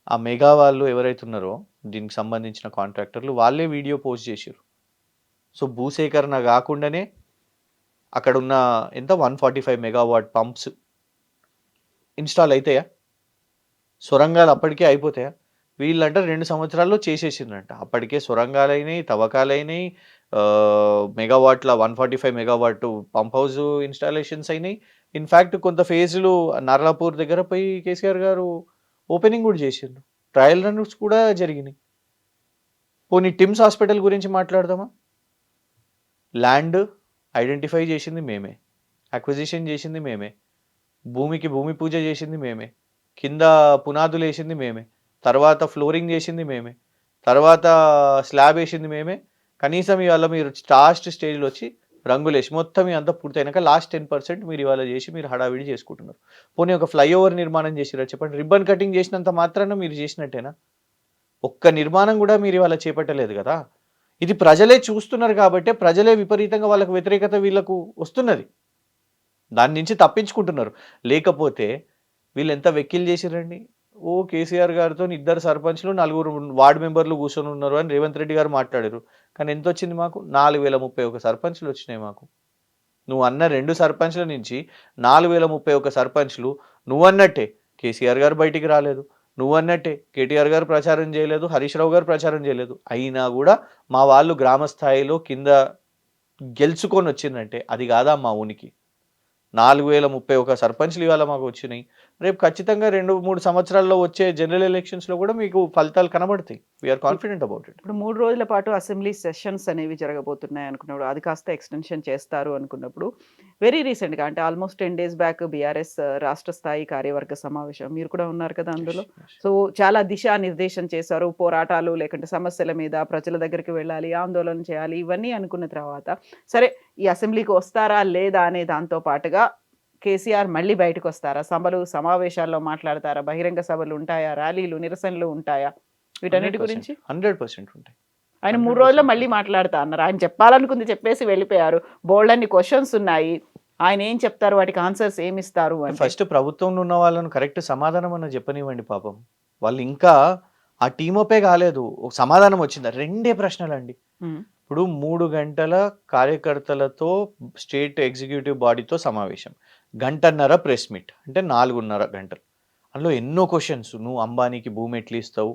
ఆ మెగా వాళ్ళు ఎవరైతే ఉన్నారో దీనికి సంబంధించిన కాంట్రాక్టర్లు వాళ్ళే వీడియో పోస్ట్ చేశారు. సో భూసేకరణ కాకుండానే అక్కడ ఉన్న ఎంత 145 మెగావాట్ పంప్స్ ఇన్స్టాల్ అవుతాయా? సొరంగాలు అప్పటికే అయిపోతాయా? వీళ్ళంట 2 సంవత్సరాల్లో చేసేసిండ్రంట. అప్పటికే సొరంగాలైనయి, తవ్వకాలైనయి, మెగావాట్ల 145 మెగావాట్ పంప్ హౌస్ ఇన్‌స్టాలేషన్స్ అయినయి. ఇన్‌ఫాక్ట్ కొంత ఫేజులు నర్లాపూర్ దగ్గర పోయి కేసీఆర్ గారు ఓపెనింగ్ గూడా చేసిండ్రు. ట్రయల్ రన్స్ కూడా జరిగినాయి. పోనీ టిమ్స్ హాస్పిటల్ గురించి మాట్లాడదామా? ల్యాండ్ ఐడెంటిఫై చేసింది మేమే. అక్విజిషన్ చేసింది మేమే. భూమికి భూమి పూజ చేసింది మేమే. కింద పునాదులేసింది మేమే. తర్వాత ఫ్లోరింగ్ చేసింది మేమే. తర్వాత స్లాబ్ ఏసింది మేమే. కనీసం ఇవాళ మీరు లాస్ట్ స్టేజ్‌లో వచ్చి రంగులేసి మొత్తం ఇదంతా పూర్తయినాక లాస్ట్ 10% మీరు ఇవాళ చేసి మీరు హడావిడి చేసుకుంటున్నారు. పోనీ ఒక ఫ్లైఓవర్ నిర్మాణం చేసిర్రా చెప్పండి? రిబ్బన్ కటింగ్ చేసినంత మాత్రాన మీరు చేసినట్టేనా? ఒక్క నిర్మాణం కూడా మీరు ఇవాళ చేపట్టలేదు కదా! ఇది ప్రజలే చూస్తున్నారు కాబట్టే ప్రజలే విపరీతంగా వాళ్ళకు వ్యతిరేకత వీళ్ళకు వస్తున్నది. దాని నుంచి తప్పించుకుంటున్నారు. లేకపోతే వీళ్ళెంత వెక్కిలు చేసిర్రండి. ఓ కేసీఆర్ గారితోని 2 సర్పంచ్‌లు, 4 వార్డ్ మెంబర్‌లు కూర్చొని ఉన్నారు అని రేవంత్ రెడ్డి గారు మాట్లాడారు. కానీ ఎంతొచ్చింది మాకు? 4031 సర్పంచ్‌లు వచ్చినాయి మాకు. నువ్వు అన్న 2 సర్పంచ్‌ల నుంచి 4031 సర్పంచ్‌లు నువ్వన్నట్టే కేసీఆర్ గారు బయటికి రాలేదు. నువ్వన్నట్టే కేటీఆర్ గారు ప్రచారం చేయలేదు. హరీష్ రావు గారు ప్రచారం చేయలేదు. అయినా గూడా మా వాళ్ళు గ్రామ స్థాయిలో కింద గెలుచుకొని వచ్చిందంటే అది కాదా మా ఉనికి? 4031 సర్పంచ్‌లు ఇవాళ మాకు వచ్చినాయి. రేపు ఖచ్చితంగా 2, 3 సంవత్సరాల్లో వచ్చే జనరల్ ఎలక్షన్స్‌లో కూడా మీకు ఫలితాలు కనబడతాయి. We are confident about it. ఇప్పుడు 3 రోజుల పాటు అసెంబ్లీ సెషన్స్ అనేవి జరగబోతున్నాయి అనుకున్నప్పుడు, అది కాస్త ఎక్స్‌టెన్షన్ చేస్తారు అనుకున్నప్పుడు, వెరీ రీసెంట్‌గా అంటే ఆల్మోస్ట్ 10 డేస్ బ్యాక్ బీఆర్ఎస్ రాష్ట్ర స్థాయి కార్యవర్గ సమావేశం. మీరు కూడా ఉన్నారు కదా అందులో. సో, చాలా దిశానిర్దేశం చేశారు. పోరాటాలు లేకుంటే సమస్యల మీద ప్రజల దగ్గరికి వెళ్ళాలి, ఆందోళన చేయాలి, ఇవన్నీ అనుకున్న తర్వాత, సరే ఈ అసెంబ్లీకి వస్తారా లేదా అనే దాంతో పాటుగా కేసీఆర్ మళ్ళీ బయటకొస్తారా? సభలు, సమావేశాల్లో మాట్లాడతారా? బహిరంగ సభలు ఉంటాయా? ర్యాలీలు, నిరసనలు ఉంటాయా? వీటన్నిటి 100% గురించి 100% ఉంటాయి. ఆయన 3 100% రోజుల్లో మళ్ళీ మాట్లాడతా అన్నారు. ఆయన చెప్పాలనుకుంది చెప్పేసి వెళ్ళిపోయారు. బోలెడన్ని క్వెషన్స్ ఉన్నాయి. ఆయన ఏం చెప్తారు? వాటికి ఆన్సర్స్ ఏమిస్తారు అంటే? ఫస్ట్ ప్రభుత్వంలో ఉన్న వాళ్ళను కరెక్ట్ సమాధానం అన్న చెప్పనివ్వండి పాపం. వాళ్ళు ఇంకా ఆ టీమప్పే కాలేదు. ఒక సమాధానం వచ్చిందా? 2 ప్రశ్నలండి. హ్మ్. ఇప్పుడు 3 గంటల కార్యకర్తలతో స్టేట్ ఎగ్జిక్యూటివ్ బాడీతో సమావేశం. గంటన్నర ప్రెస్ మీట్. అంటే 4:30 గంటలు. అందులో ఎన్నో క్వెషన్స్. నువ్వు అంబానీకి భూమి ఎట్లిస్తావు?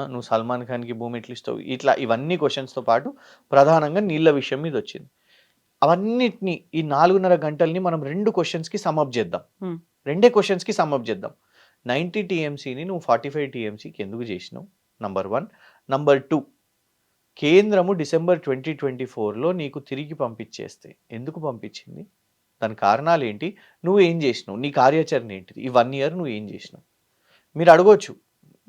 నువ్వు సల్మాన్ ఖాన్‌కి భూమి ఎట్లిస్తావు? ఇట్లా ఇవన్నీ క్వెషన్స్‌తో పాటు ప్రధానంగా నీళ్ల విషయం మీద వచ్చింది. అవన్నిటిని ఈ 4:30 గంటల్ని మనం 2 క్వెషన్స్‌కి సమ్ అప్ చేద్దాం. హ్మ్. 2 క్వెషన్స్‌కి సమ్ అప్ చేద్దాం. 90 టీఎంసీని నువ్వు 45 టీఎంసీకి ఎందుకు చేసినావు? నంబర్ 1. నంబర్ 2, కేంద్రము డిసెంబర్ 2024లో నీకు తిరిగి పంపించేస్తే ఎందుకు పంపించింది? దాని కారణాలేంటి? నువ్వు ఏం చేసినావు? నీ కార్యాచరణ ఏంటిది? ఈ 1 ఇయర్ నువ్వు ఏం చేసినావు? మీరు అడగొచ్చు.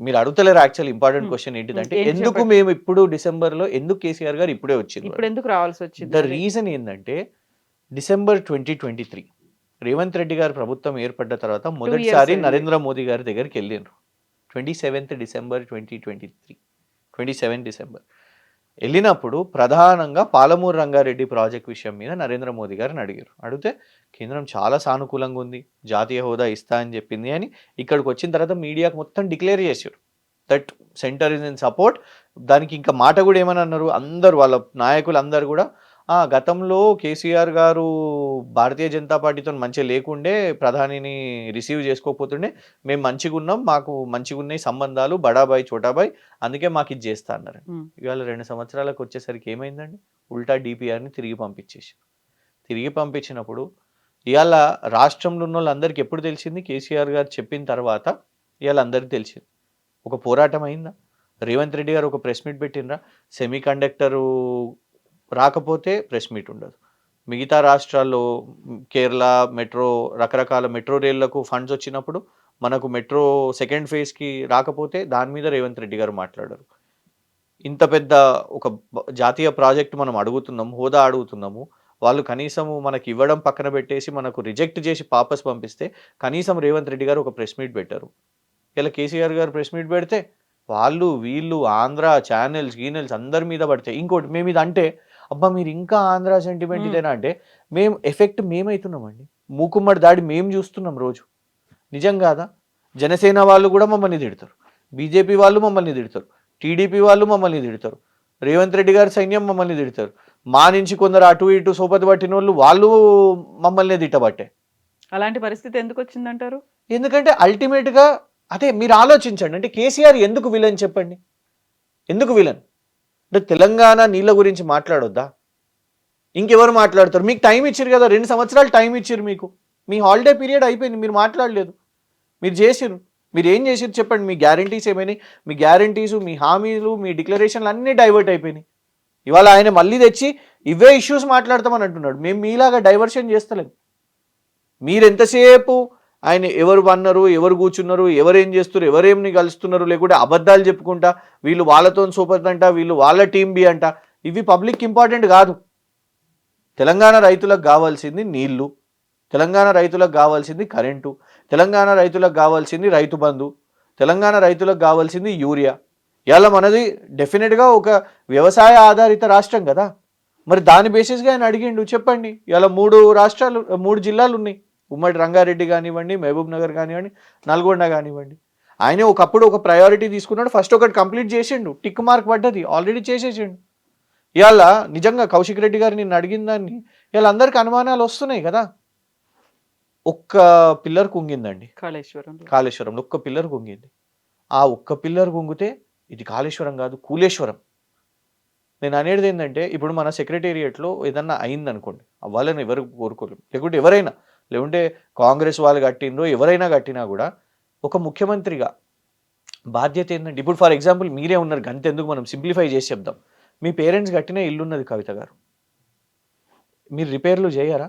మీరు అడుగుతలేరు యాక్చువల్ ఇంపార్టెంట్ హ్మ్. క్వెషన్ ఏంటిదంటే ఏంటి ఎందుకు చెప్పండి? మేము ఇప్పుడు డిసెంబర్‌లో ఎందుకు కేసీఆర్ గారు ఇప్పుడే వచ్చిండ్రు? ఇప్పుడు ఎందుకు రావాల్సి వచ్చింది? ద అదే. రీజన్ ఏందంటే డిసెంబర్ 2023 రేవంత్ రెడ్డి గారి ప్రభుత్వం ఏర్పడ్డ తర్వాత 2 మొదటిసారి ఇయర్స్ నరేంద్ర మోదీ గారి దగ్గరికి వెళ్ళిండ్రు. 27th December 2023. 27 డిసెంబర్. వెళ్ళినప్పుడు ప్రధానంగా పాలమూరు రంగారెడ్డి ప్రాజెక్ట్ విషయం మీద నరేంద్ర మోదీ గారిని అడిగారు. అడిగితే కేంద్రం చాలా సానుకూలంగా ఉంది. జాతీయ హోదా ఇస్తా అని చెప్పింది అని ఇక్కడికి వచ్చిన తర్వాత మీడియాకు మొత్తం డిక్లేర్ చేశారు. That centre is in support. దానికి ఇంకా మాట కూడా ఏమని అన్నారు? అందరూ వాళ్ళ నాయకులు అందరూ కూడా గతంలో కేసీఆర్ గారు భారతీయ జనతా పార్టీతో మంచిగా లేకుండే ప్రధానిని రిసీవ్ చేసుకోకపోతుండే మేము మంచిగున్నాం, మాకు మంచిగున్నాయి సంబంధాలు బడాబాయ్ చోటాబాయ్, అందుకే మాకు ఇది చేస్తా అన్నారు. హ్మ్. ఇవాళ 2 సంవత్సరాలకు వచ్చేసరికి ఏమైందండి? ఉల్టా డిపిఆర్ని తిరిగి పంపించేసారు. తిరిగి పంపించినప్పుడు ఇవాళ రాష్ట్రంలో ఉన్న వాళ్ళందరికీ ఎప్పుడు తెలిసింది? కేసీఆర్ గారు చెప్పిన తర్వాత ఇవాళ అందరికీ తెలిసింది. ఒక పోరాటం అయిందా? రేవంత్ రెడ్డి గారు ఒక ప్రెస్ మీట్ పెట్టినరా? సెమీ కండక్టరు రాకపోతే ప్రెస్ మీట్ ఉండదు. మిగతా రాష్ట్రాల్లో కేరళ మెట్రో, రకరకాల మెట్రో రైళ్లకు ఫండ్స్ వచ్చినప్పుడు మనకు మెట్రో సెకండ్ ఫేజ్‌కి రాకపోతే దాని మీద రేవంత్ రెడ్డి గారు మాట్లాడరు. ఇంత పెద్ద ఒక జాతీయ ప్రాజెక్ట్ మనం అడుగుతున్నాము, హోదా అడుగుతున్నాము. వాళ్ళు కనీసము మనకి ఇవ్వడం పక్కన పెట్టేసి మనకు రిజెక్ట్ చేసి వాపస్ పంపిస్తే కనీసం రేవంత్ రెడ్డి గారు ఒక ప్రెస్ మీట్ పెట్టారు. ఇలా కేసీఆర్ గారు ప్రెస్ మీట్ పెడితే వాళ్ళు వీళ్ళు ఆంధ్ర ఛానెల్స్ అందరి మీద పడతాయి. ఇంకోటి మేము ఇది అంటే అబ్బా మీరు ఇంకా ఆంధ్ర సెంటిమెంట్ ఇదేనా అంటే మేము ఎఫెక్ట్ మేమవుతున్నామండి. మూకుమ్మడి దాడి మేము చూస్తున్నాం రోజు. నిజం కాదా? జనసేన వాళ్ళు కూడా మమ్మల్ని తిడతారు. బీజేపీ వాళ్ళు మమ్మల్ని తిడతారు. టీడీపీ వాళ్ళు మమ్మల్ని తిడతారు. రేవంత్ రెడ్డి గారి సైన్యం మమ్మల్ని తిడతారు. మా నుంచి కొందరు అటు ఇటు సోపతి పట్టిన వాళ్ళు మమ్మల్ని తిట్టబట్టే. అలాంటి పరిస్థితి ఎందుకు వచ్చిందంటారు? ఎందుకంటే అల్టిమేట్గా అదే మీరు ఆలోచించండి. అంటే కేసీఆర్ ఎందుకు విలన్ చెప్పండి? ఎందుకు విలన్? అంటే తెలంగాణ నీళ్ళ గురించి మాట్లాడొద్దా? ఇంకెవరు మాట్లాడతారు? మీకు టైం ఇచ్చారు కదా, 2 సంవత్సరాలు టైం ఇచ్చారు మీకు. మీ హాలిడే పీరియడ్ అయిపోయింది, మీరు మాట్లాడలేదు. మీరు చేసిర్రు. మీరు ఏం చేసిర్రు చెప్పండి? మీ గ్యారంటీస్ ఏమైనాయి? మీ గ్యారంటీసు, మీ హామీలు, మీ డిక్లరేషన్లు అన్నీ డైవర్ట్ అయిపోయినాయి. ఇవాళ ఆయన మళ్ళీ తెచ్చి ఇవే ఇష్యూస్ మాట్లాడతామని అంటున్నాడు. మేము మీలాగా డైవర్షన్ చేస్తలేము. మీరు ఎంతసేపు ఆయన ఎవరు అన్నారు, ఎవరు కూర్చున్నారు, ఎవరేం చేస్తున్నారు, ఎవరేమి కలుస్తున్నారు, లేకుంటే అబద్ధాలు చెప్పుకుంటా వీళ్ళు వాళ్ళతో సూపర్ అంట, వీళ్ళు వాళ్ళ టీం బి అంట, ఇవి పబ్లిక్ ఇంపార్టెంట్ కాదు. తెలంగాణ రైతులకు కావాల్సింది నీళ్లు, తెలంగాణ రైతులకు కావాల్సింది కరెంటు, తెలంగాణ రైతులకు కావాల్సింది రైతు బంధు, తెలంగాణ రైతులకు కావాల్సింది యూరియా. ఇలా మనది డెఫినెట్గా ఒక వ్యవసాయ ఆధారిత రాష్ట్రం కదా. మరి దాని బేసిస్గా ఆయన అడిగిండు. చెప్పండి, ఇలా 3 జిల్లాలు ఉన్నాయి. ఉమ్మడి రంగారెడ్డి కానివ్వండి, మహబూబ్ నగర్ కానివ్వండి, నల్గొండ కానివ్వండి. ఆయనే ఒకప్పుడు ఒక ప్రయారిటీ తీసుకున్నాడు. ఫస్ట్ ఒకటి కంప్లీట్ చేసిండు, టిక్ మార్క్ పడ్డది, ఆల్రెడీ చేసేసిండు. ఇవాళ నిజంగా కౌశిక్ రెడ్డి గారు నిన్ను అడిగిన దాన్ని ఇవాళ అందరికి అనుమానాలు వస్తున్నాయి కదా. ఒక్క పిల్లర్ కుంగిందండి కాళేశ్వరంలో, ఒక్క పిల్లర్ కుంగింది. ఆ ఒక్క పిల్లర్ కుంగితే ఇది కాళేశ్వరం కాదు, కూలేశ్వరం. నేను అనేది ఏంటంటే, ఇప్పుడు మన సెక్రటేరియట్లో ఏదన్నా అయిందనుకోండి, వాళ్ళని ఎవరు కోరుకోలేము, లేకుంటే ఎవరైనా, లేకుంటే కాంగ్రెస్ వాళ్ళు కట్టిండ్రో ఎవరైనా కట్టినా కూడా ఒక ముఖ్యమంత్రిగా బాధ్యత ఏంటంటే, ఇప్పుడు ఫర్ ఎగ్జాంపుల్ మీరే ఉన్నారు, గంతెందుకు మనం సింప్లిఫై చేసి చెప్దాం. మీ పేరెంట్స్ కట్టిన ఇల్లున్నది కవిత గారు, మీరు రిపేర్లు చేయరా?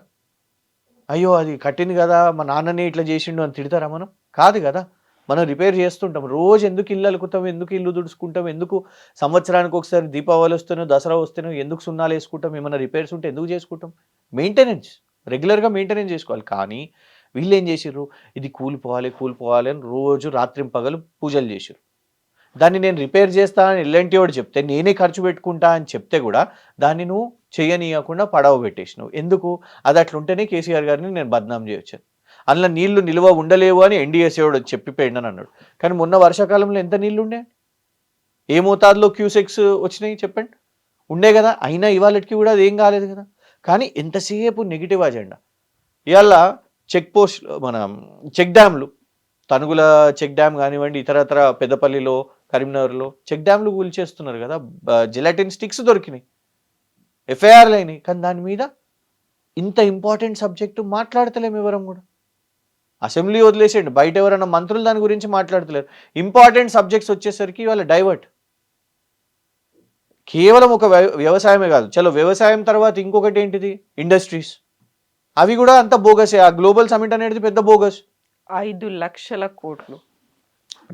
అయ్యో అది కట్టింది కదా, మా నాన్నని ఇట్లా చేసిండు అని తిడతారా? మనం కాదు కదా, మనం రిపేర్ చేస్తుంటాం. రోజు ఎందుకు ఇల్లు అలుకుతాం, ఎందుకు ఇల్లు తుడుచుకుంటాం, ఎందుకు సంవత్సరానికి ఒకసారి దీపావళి వస్తేనో దసరా వస్తేనో ఎందుకు సున్నాలు వేసుకుంటాం, ఏమైనా రిపేర్స్ ఉంటే ఎందుకు చేసుకుంటాం? మెయింటెనెన్స్, రెగ్యులర్గా మెయింటెనెన్స్ చేసుకోవాలి. కానీ వీళ్ళు ఏం చేసిర్రు, ఇది కూలిపోవాలి అని రోజు రాత్రింపగలు పూజలు చేసిర్రు. దాన్ని నేను రిపేర్ చేస్తా అని ఎల్ఎన్టీ వాడు చెప్తే, నేనే ఖర్చు పెట్టుకుంటా అని చెప్తే కూడా దాన్ని నువ్వు చేయనీయకుండా పడవ పెట్టేసినావు. ఎందుకు? అది అట్లుంటేనే కేసీఆర్ గారిని నేను బద్నాం చేయొచ్చాను. అందులో నీళ్లు నిల్వ ఉండలేవు అని ఎన్డీఎస్ఏ వాడు చెప్పిపోయిందని అన్నాడు. కానీ మొన్న వర్షాకాలంలో ఎంత నీళ్లు ఉండే, ఏ మోతాదులో క్యూసెక్స్ వచ్చినాయి చెప్పండి? ఉండే కదా. అయినా ఇవాళకి కూడా అది ఏం కాలేదు కదా. కానీ ఎంతసేపు నెగిటివ్ అజెండా. ఇవాళ చెక్ పోస్ట్, మన చెక్ డ్యామ్లు, తనుగుల చెక్ డ్యామ్ కానివ్వండి, ఇతరత్ర పెద్దపల్లిలో, కరీంనగర్లో చెక్ డ్యామ్లు కూల్చేస్తున్నారు కదా. జెలాటిన్ స్టిక్స్ దొరికినాయి, ఎఫ్ఐఆర్లు అయినాయి. కానీ దాని మీద ఇంత ఇంపార్టెంట్ సబ్జెక్టు మాట్లాడతలేము ఎవరం కూడా. అసెంబ్లీ వదిలేసేయండి, బయట ఎవరైనా మంత్రులు దాని గురించి మాట్లాడతలేరు. ఇంపార్టెంట్ సబ్జెక్ట్స్ వచ్చేసరికి వాళ్ళ డైవర్ట్. కేవలం ఒక వ్యవసాయమే కాదు, చలో వ్యవసాయం తర్వాత ఇంకొకటి ఏంటిది, ఇండస్ట్రీస్. అవి కూడా అంత బోగసే. ఆ గ్లోబల్ సమిట్ అనేది పెద్ద బోగస్. 5 లక్షల కోట్లు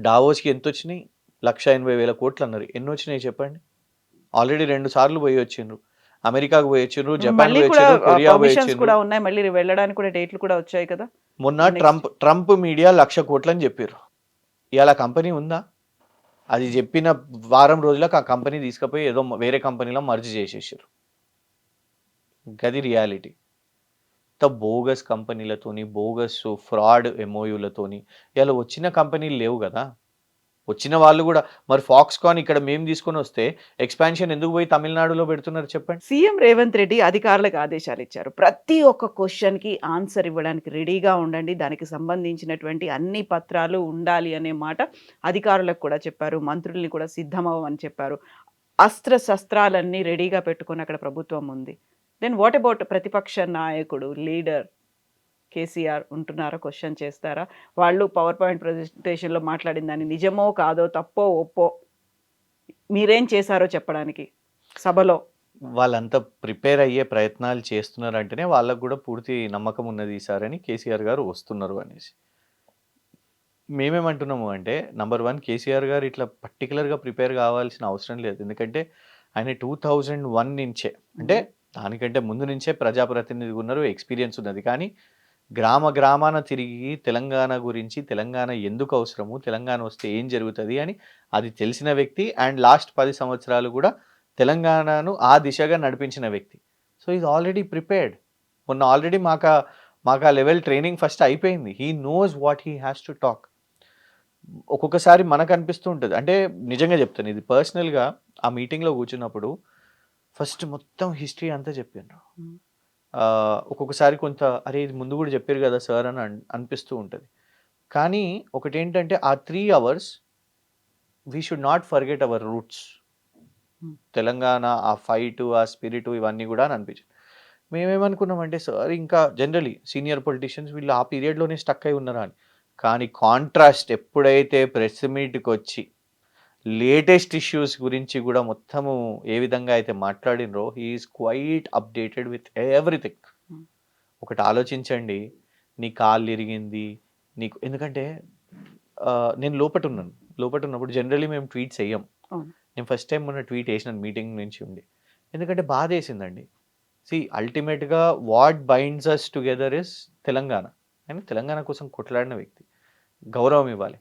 డావోస్కి ఎంత వచ్చినాయి? 1,80,000 కోట్లు అన్నారు. ఎన్ని వచ్చినాయి చెప్పండి? ఆల్రెడీ 2 సార్లు పోయి వచ్చిండ్రు. అమెరికాకు పోయి వచ్చిండ్రు, జపాన్ పోయి వచ్చిండ్రు, కొరియా పోయి వచ్చిండ్రు. కూడా ఉన్నాయి, మళ్ళీ వెళ్ళడానికి కూడా డేట్లు కూడా వచ్చాయి కదా. మొన్న ట్రంప్ మీడియా 1,00,000 కోట్లు అని చెప్పారు. ఇవాళ కంపెనీ ఉందా? అది చెప్పిన వారం రోజులకు ఆ కంపెనీ తీసుకుపోయి ఏదో వేరే కంపెనీలో మర్జ్ చేసేసారు. గది రియాలిటీ. బోగస్ కంపెనీలతోని, బోగస్ ఫ్రాడ్ ఎంఓయూలతోని ఇలా వచ్చిన కంపెనీలు లేవు కదా. వచ్చిన వాళ్ళు కూడా మరి ఫాక్స్కాన్ ఇక్కడ మేము తీసుకొని వస్తే ఎక్స్పాన్షన్ ఎందుకు పోయి తమిళనాడులో పెడుతున్నారు చెప్పండి? సీఎం రేవంత్ రెడ్డి అధికారులకు ఆదేశాలు ఇచ్చారు. ప్రతి ఒక్క క్వశ్చన్కి ఆన్సర్ ఇవ్వడానికి రెడీగా ఉండండి, దానికి సంబంధించినటువంటి అన్ని పత్రాలు ఉండాలి అనే మాట అధికారులకు కూడా చెప్పారు. మంత్రుల్ని కూడా సిద్ధమవ్వమని చెప్పారు. అస్త్ర శస్త్రాలన్నీ రెడీగా పెట్టుకొని అక్కడ ప్రభుత్వం ఉంది. దెన్ వాట్ అబౌట్ ప్రతిపక్ష నాయకుడు, లీడర్ కేసీఆర్ ఉంటున్నారా? క్వశ్చన్ చేస్తారా? వాళ్ళు పవర్ పాయింట్ ప్రజెంటేషన్లో మాట్లాడిన దాన్ని నిజమో కాదో, తప్పో ఒప్పో మీరేం చేశారో చెప్పడానికి సభలో వాళ్ళంతా ప్రిపేర్ అయ్యే ప్రయత్నాలు చేస్తున్నారు అంటేనే వాళ్ళకు కూడా పూర్తి నమ్మకం ఉన్నది ఈసారని కేసీఆర్ గారు వస్తున్నారు అనేసి. మేమేమంటున్నాము అంటే, నంబర్ 1, కేసీఆర్ గారు ఇట్లా పర్టికులర్గా ప్రిపేర్ కావాల్సిన అవసరం లేదు. ఎందుకంటే ఆయన 2001 నుంచే, అంటే దానికంటే ముందు నుంచే ప్రజాప్రతినిధిగా ఉన్నారు, ఎక్స్పీరియన్స్ ఉన్నది. కానీ గ్రామాన తిరిగి తెలంగాణ గురించి, తెలంగాణ ఎందుకు అవసరము, తెలంగాణ వస్తే ఏం జరుగుతుంది అని అది తెలిసిన వ్యక్తి. అండ్ లాస్ట్ 10 సంవత్సరాలు కూడా తెలంగాణను ఆ దిశగా నడిపించిన వ్యక్తి. So is already prepared. మొన్న ఆల్రెడీ మాకు ఆ లెవెల్ ట్రైనింగ్ ఫస్ట్ అయిపోయింది. He knows what he has to talk. ఒక్కొక్కసారి మనకు అనిపిస్తూ ఉంటుంది, అంటే నిజంగా చెప్తాను, ఇది పర్సనల్గా ఆ మీటింగ్లో కూర్చున్నప్పుడు ఫస్ట్ మొత్తం హిస్టరీ అంతా చెప్పిండ్రు. Hmm. ఒక్కొక్కసారి కొంత అరే ఇది ముందు కూడా చెప్పారు కదా సార్ అని అనిపిస్తూ ఉంటుంది. కానీ ఒకటేంటంటే ఆ 3 hours we should not forget our roots. Telangana ఆ ఫైట్ ఆ స్పిరిట్ ఇవన్నీ కూడా అని అనిపించింది. మేమేమనుకున్నామంటే సార్ ఇంకా జనరలీ సీనియర్ పొలిటీషియన్స్ వీళ్ళు ఆ పీరియడ్లోనే స్టక్ అయి ఉన్నారా అని. కానీ కాంట్రాస్ట్ ఎప్పుడైతే ప్రెస్ మీట్కి వచ్చి లేటెస్ట్ ఇష్యూస్ గురించి కూడా మొత్తము ఏ విధంగా అయితే మాట్లాడినరో he is quite updated with everything. ఒకటి ఆలోచించండి, నీ కాళ్ళు ఇరిగింది నీకు, ఎందుకంటే నేను లోపట ఉన్నప్పుడు జనరలీ మేము ట్వీట్స్ వేయం. నేను ఫస్ట్ టైం మొన్న ట్వీట్ వేసినాను మీటింగ్ నుంచి ఉండి, ఎందుకంటే బాధ వేసిందండి. అల్టిమేట్గా what binds us together is Telangana. ఆయన తెలంగాణ కోసం కొట్లాడిన వ్యక్తి, గౌరవం ఇవ్వాలి.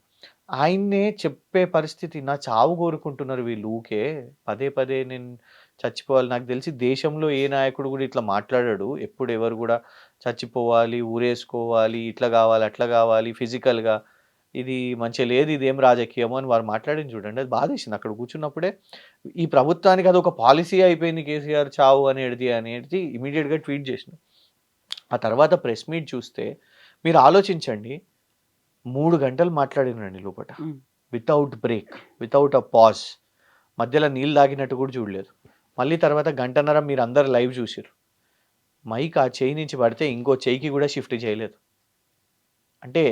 ఆయన్నే చెప్పే పరిస్థితి, నా చావు కోరుకుంటున్నారు వీళ్ళు ఊకే పదే పదే నేను చచ్చిపోవాలి. నాకు తెలిసి దేశంలో ఏ నాయకుడు కూడా ఇట్లా మాట్లాడాడు ఎప్పుడు, ఎవరు కూడా చచ్చిపోవాలి, ఊరేసుకోవాలి, ఇట్లా కావాలి అట్లా కావాలి ఫిజికల్గా, ఇది మంచిగా లేదు, ఇదేం రాజకీయమో అని వారు మాట్లాడింది చూడండి. అది బాధేసింది. అక్కడ కూర్చున్నప్పుడే ఈ ప్రభుత్వానికి అది ఒక పాలసీ అయిపోయింది కేసీఆర్ చావు అనేది ఇమీడియట్గా ట్వీట్ చేసిన. ఆ తర్వాత ప్రెస్ మీట్ చూస్తే మీరు ఆలోచించండి, 3 గంటలు మాట్లాడినండి లోపల, without break, without a pause. మధ్యలో నీళ్ళు తాగినట్టు కూడా చూడలేదు. మళ్ళీ తర్వాత గంటన్నర మీరు అందరు లైవ్ చూసారు. మైక్ ఆ చేయి నుంచి పడితే ఇంకో చేయికి కూడా షిఫ్ట్ చేయలేదు. అంటే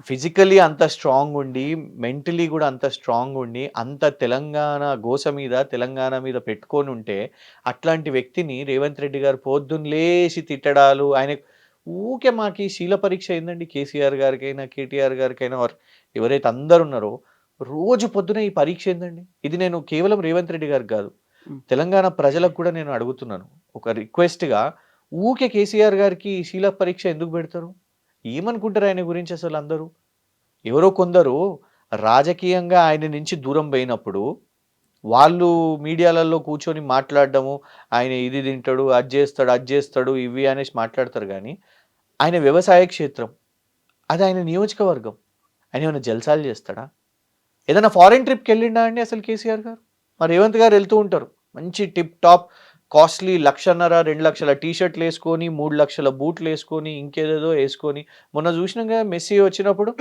ఫిజికలీ అంత స్ట్రాంగ్ ఉండి, మెంటలీ కూడా అంత స్ట్రాంగ్ ఉండి, అంత తెలంగాణ గోస మీద తెలంగాణ మీద పెట్టుకొని ఉంటే అట్లాంటి వ్యక్తిని రేవంత్ రెడ్డి గారు పొద్దున్న లేచి తిట్టడాలు, ఆయన ఊకే మాకు శీల పరీక్ష అయిందండి. కేసీఆర్ గారికైనా కేటీఆర్ గారికైనా ఎవరైతే అందరు ఉన్నారో రోజు పొద్దున ఈ పరీక్ష ఏందండి. ఇది నేను కేవలం రేవంత్ రెడ్డి గారికి కాదు, తెలంగాణ ప్రజలకు కూడా నేను అడుగుతున్నాను ఒక రిక్వెస్ట్గా, ఊకే కేసీఆర్ గారికి శీల పరీక్ష ఎందుకు పెడతారు? ఏమనుకుంటారు ఆయన గురించి అసలు? అందరూ ఎవరో కొందరు రాజకీయంగా ఆయన నుంచి దూరం పోయినప్పుడు వాళ్ళు మీడియాలలో కూర్చొని మాట్లాడడము, ఆయన ఇది తింటాడు, అది చేస్తాడు ఇవి అనేసి మాట్లాడతారు. కానీ ఆయన వ్యవసాయ క్షేత్రం, అది ఆయన నియోజకవర్గం. ఆయన ఏమైనా జల్సాలు చేస్తాడా? ఏదైనా ఫారిన్ ట్రిప్కి వెళ్ళిండా అండి అసలు కేసీఆర్ గారు? మరి రేవంత్ గారు వెళ్తూ ఉంటారు, మంచి టిప్ టాప్ కాస్ట్లీ 1,50,000 2 లక్షల టీషర్ట్లు వేసుకొని, 3 లక్షల బూట్లు వేసుకొని, ఇంకేదేదో వేసుకొని. మొన్న చూసినాక మెస్సీ వచ్చినప్పుడు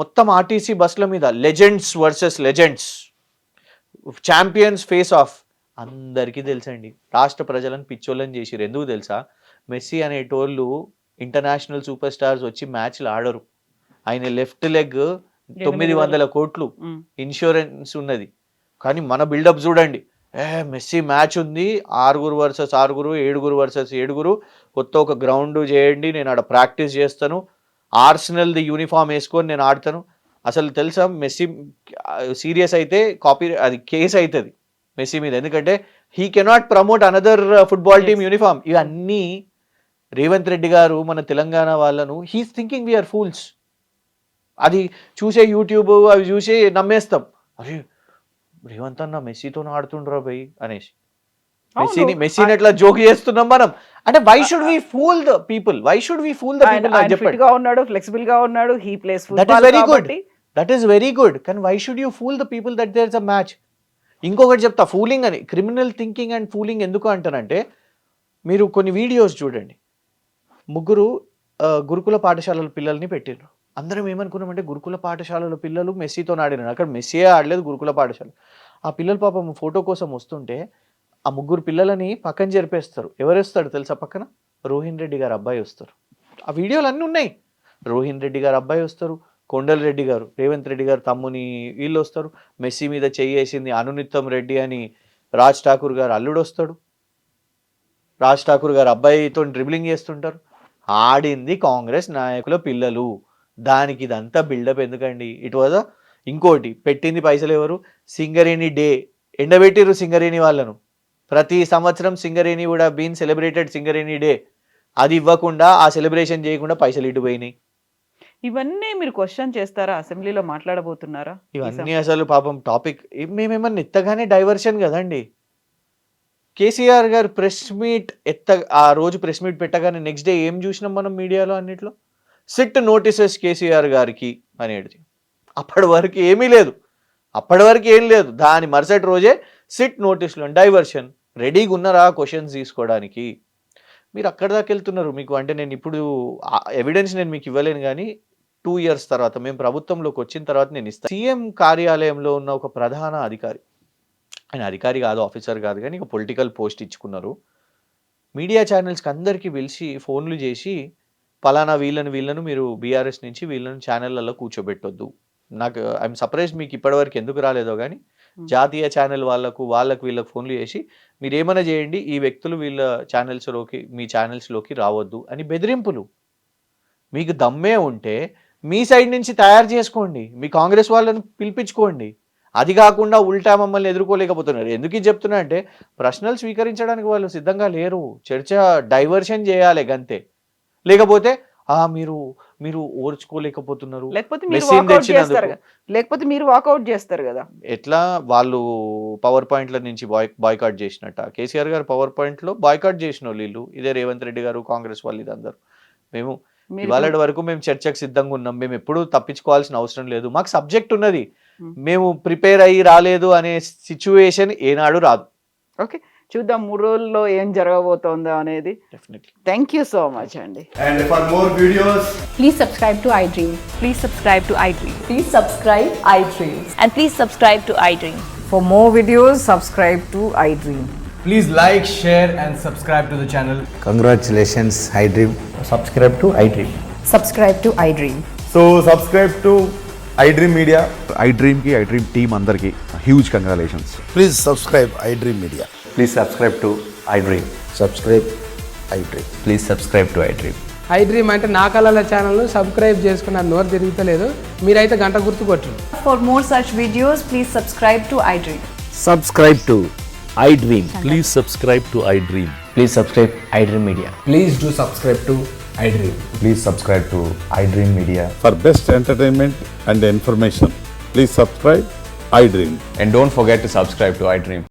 మొత్తం ఆర్టీసీ బస్సుల మీద legends versus legends, champions face of. అందరికీ తెలుసండి, రాష్ట్ర ప్రజలను పిచ్చోళ్ళని చేసిరు. ఎందుకు తెలుసా? మెస్సీ అనేటోళ్ళు ఇంటర్నేషనల్ సూపర్ స్టార్స్ వచ్చి మ్యాచ్లు ఆడరు. ఆయన లెఫ్ట్ లెగ్ 900 కోట్లు ఇన్సూరెన్స్ ఉన్నది. కానీ మన బిల్డప్ చూడండి, మెస్సీ మ్యాచ్ ఉంది, 6 వర్సెస్ 6, 7 వర్సెస్ 7, కొత్త ఒక గ్రౌండ్ చేయండి, నేను ఆడ ప్రాక్టీస్ చేస్తాను, ఆర్సెనల్ది యూనిఫామ్ వేసుకొని నేను ఆడతాను. అసలు తెలుసా, మెస్సీ సీరియస్ అయితే అది కేసు అవుతుంది మెస్సీ మీద, ఎందుకంటే he cannot promote another football team uniform. ఇవన్నీ రేవంత్ రెడ్డి గారు మన తెలంగాణ వాళ్ళను, హీస్ థింకింగ్ వీఆర్ ఫూల్స్. అది చూసే యూట్యూబ్ అవి చూసి నమ్మేస్తాం, అరే రేవంత్ అన్న మెస్సీతో ఆడుతుండ్రా భయ్ అనేసి. మెస్సీని ఎట్లా జోక్ చేస్తున్నాం మనం అంటే, why should we fool the people? Why should we fool the people? Fit గా ఉన్నాడు, ఫ్లెక్సిబుల్ గా ఉన్నాడు, he plays football. That is very good. కానీ why should you fool the people that there is a match? ఇంకొకటి చెప్తా, ఫూలింగ్ అని, క్రిమినల్ థింకింగ్ అండ్ ఫూలింగ్ ఎందుకు అంటానంటే, మీరు కొన్ని వీడియోస్ చూడండి. 3 గురుకుల పాఠశాలల పిల్లల్ని పెట్టిండ్రు. అందరం ఏమనుకున్నామంటే గురుకుల పాఠశాలల పిల్లలు మెస్సీతో ఆడినారు. అక్కడ మెస్సీయే ఆడలేదు, గురుకుల పాఠశాల. ఆ పిల్లలు పాపం ఫోటో కోసం వస్తుంటే ఆ 3 పిల్లలని పక్కన జరిపేస్తారు. ఎవరు వస్తాడు తెలుసా పక్కన? రోహిన్ రెడ్డి గారు అబ్బాయి వస్తారు. ఆ వీడియోలు అన్నీ ఉన్నాయి. రోహిన్ రెడ్డి గారు అబ్బాయి వస్తారు, కొండల్ రెడ్డి గారు, రేవంత్ రెడ్డి గారు తమ్ముని వీళ్ళు వస్తారు. మెస్సీ మీద చెయ్యేసింది అనునిత్తం రెడ్డి అని రాజ్ ఠాకూర్ గారు అల్లుడు వస్తాడు. రాజ్ ఠాకూర్ గారు అబ్బాయితో డ్రిబ్లింగ్ చేస్తుంటారు. ఆడింది కాంగ్రెస్ నాయకుల పిల్లలు. దానికి ఇదంతా బిల్డప్ ఎందుకండి? ఇట్ వాజ్ ఇంకోటి పెట్టింది పైసలు ఎవరు? సింగరేణి డే ఎండబెట్టిరు సింగరేణి వాళ్ళను. ప్రతి సంవత్సరం సింగరేణి కూడా బీన్ సెలబ్రేటెడ్ సింగరేణి డే. అది ఇవ్వకుండా, ఆ సెలబ్రేషన్ చేయకుండా పైసలు ఇటు పోయినాయి. ఇవన్నీ మీరు క్వశ్చన్ చేస్తారా? అసెంబ్లీలో మాట్లాడబోతున్నారా ఇవన్నీ? అసలు పాపం టాపిక్ మేమేమన్నా ఎత్తగానే డైవర్షన్ కదండి. కేసీఆర్ గారు ప్రెస్ మీట్ ఆ రోజు ప్రెస్ మీట్ పెట్టగానే నెక్స్ట్ డే ఏం చూసినాం మనం మీడియాలో అన్నిట్లో? సిట్ నోటీసెస్ కేసీఆర్ గారికి అనేది. అప్పటి వరకు ఏమీ లేదు, అప్పటి వరకు ఏం లేదు. దాని మరుసటి రోజే సిట్ నోటీసులు డైవర్షన్. రెడీగా ఉన్నారా క్వశ్చన్స్ తీసుకోవడానికి? మీరు అక్కడ దాకా వెళ్తున్నారు. మీకు అంటే నేను ఇప్పుడు ఎవిడెన్స్ నేను మీకు ఇవ్వలేను, కానీ 2 years తర్వాత మేము ప్రభుత్వంలోకి వచ్చిన తర్వాత నేను ఇస్తాను. సీఎం కార్యాలయంలో ఉన్న ఒక ప్రధాన అధికారి, ఆయన అధికారి కాదు, ఆఫీసర్ కాదు, కానీ ఒక పొలిటికల్ పోస్ట్ ఇచ్చుకున్నారు. మీడియా ఛానల్స్కి అందరికీ పిలిచి ఫోన్లు చేసి పలానా వీళ్ళను మీరు బీఆర్ఎస్ నుంచి వీళ్ళను ఛానళ్ళల్లో కూర్చోబెట్టొద్దు. నాకు ఐఎమ్ సర్ప్రైజ్ మీకు ఇప్పటివరకు ఎందుకు రాలేదో కానీ జాతీయ ఛానల్ వాళ్ళకు వీళ్ళకి ఫోన్లు చేసి మీరు ఏమైనా చేయండి, ఈ వ్యక్తులు వీళ్ళ ఛానల్స్లోకి మీ ఛానల్స్లోకి రావద్దు అని బెదిరింపులు. మీకు దమ్మే ఉంటే మీ సైడ్ నుంచి తయారు చేసుకోండి, మీ కాంగ్రెస్ వాళ్ళని పిలిపించుకోండి. అది కాకుండా ఉల్టా మమ్మల్ని ఎదుర్కోలేకపోతున్నారు. ఎందుకు ఇది చెప్తున్నా అంటే ప్రశ్నలు స్వీకరించడానికి వాళ్ళు సిద్ధంగా లేరు. చర్చ డైవర్షన్ చేయాలి గంతే. లేకపోతే మీరు ఓర్చుకోలేకపోతున్నారు, లేకపోతే మీరు వాకౌట్ చేస్తారు కదా. ఎట్లా వాళ్ళు పవర్ పాయింట్ల నుంచి బాయ్కాట్ చేసినట్ట. కేసీఆర్ గారు పవర్ పాయింట్ లో బాయ్కాట్ చేసిన వీళ్ళు, ఇదే రేవంత్ రెడ్డి గారు, కాంగ్రెస్ వాళ్ళు, ఇదందరూ. మేము ఇవాళ వరకు మేము చర్చకు సిద్ధంగా ఉన్నాం. మేము ఎప్పుడు తప్పించుకోవాల్సిన అవసరం లేదు. మాకు సబ్జెక్ట్ ఉన్నది, మేము ప్రిపేర్ అయ్యి రాలేదు అనే సిచ్యువేషన్ ఏనాడు రాదు. ఓకే, చూద్దాం 3 రోజుల్లో ఏం జరగబోతోందో అనేది. Definitely. Thank you so much అండి. And for more videos, Please subscribe to iDream. Please subscribe to iDream. Please subscribe iDream. And please subscribe to iDream. For more videos, subscribe to iDream. please like, share and subscribe to the channel. Congratulations, iDream. Subscribe to iDream. Subscribe to iDream. So subscribe to iDream Media. iDream ki iDream team andarki huge congratulations. Please subscribe iDream Media. Please subscribe to iDream. Subscribe iDream. Please subscribe to iDream. iDream అంటే నా కళల ఛానల్ను సబ్స్క్రైబ్ చేసుకున్న నోరు తిరుగుతలేదు, మీరైతే గంట గుర్తు కొట్టండి. For more such videos, please subscribe to iDream. Subscribe to iDream. Please subscribe to iDream. Please subscribe iDream Media. Please do subscribe to iDream. Please subscribe to iDream Media. For best entertainment and information, please subscribe iDream. And don't forget to subscribe to iDream.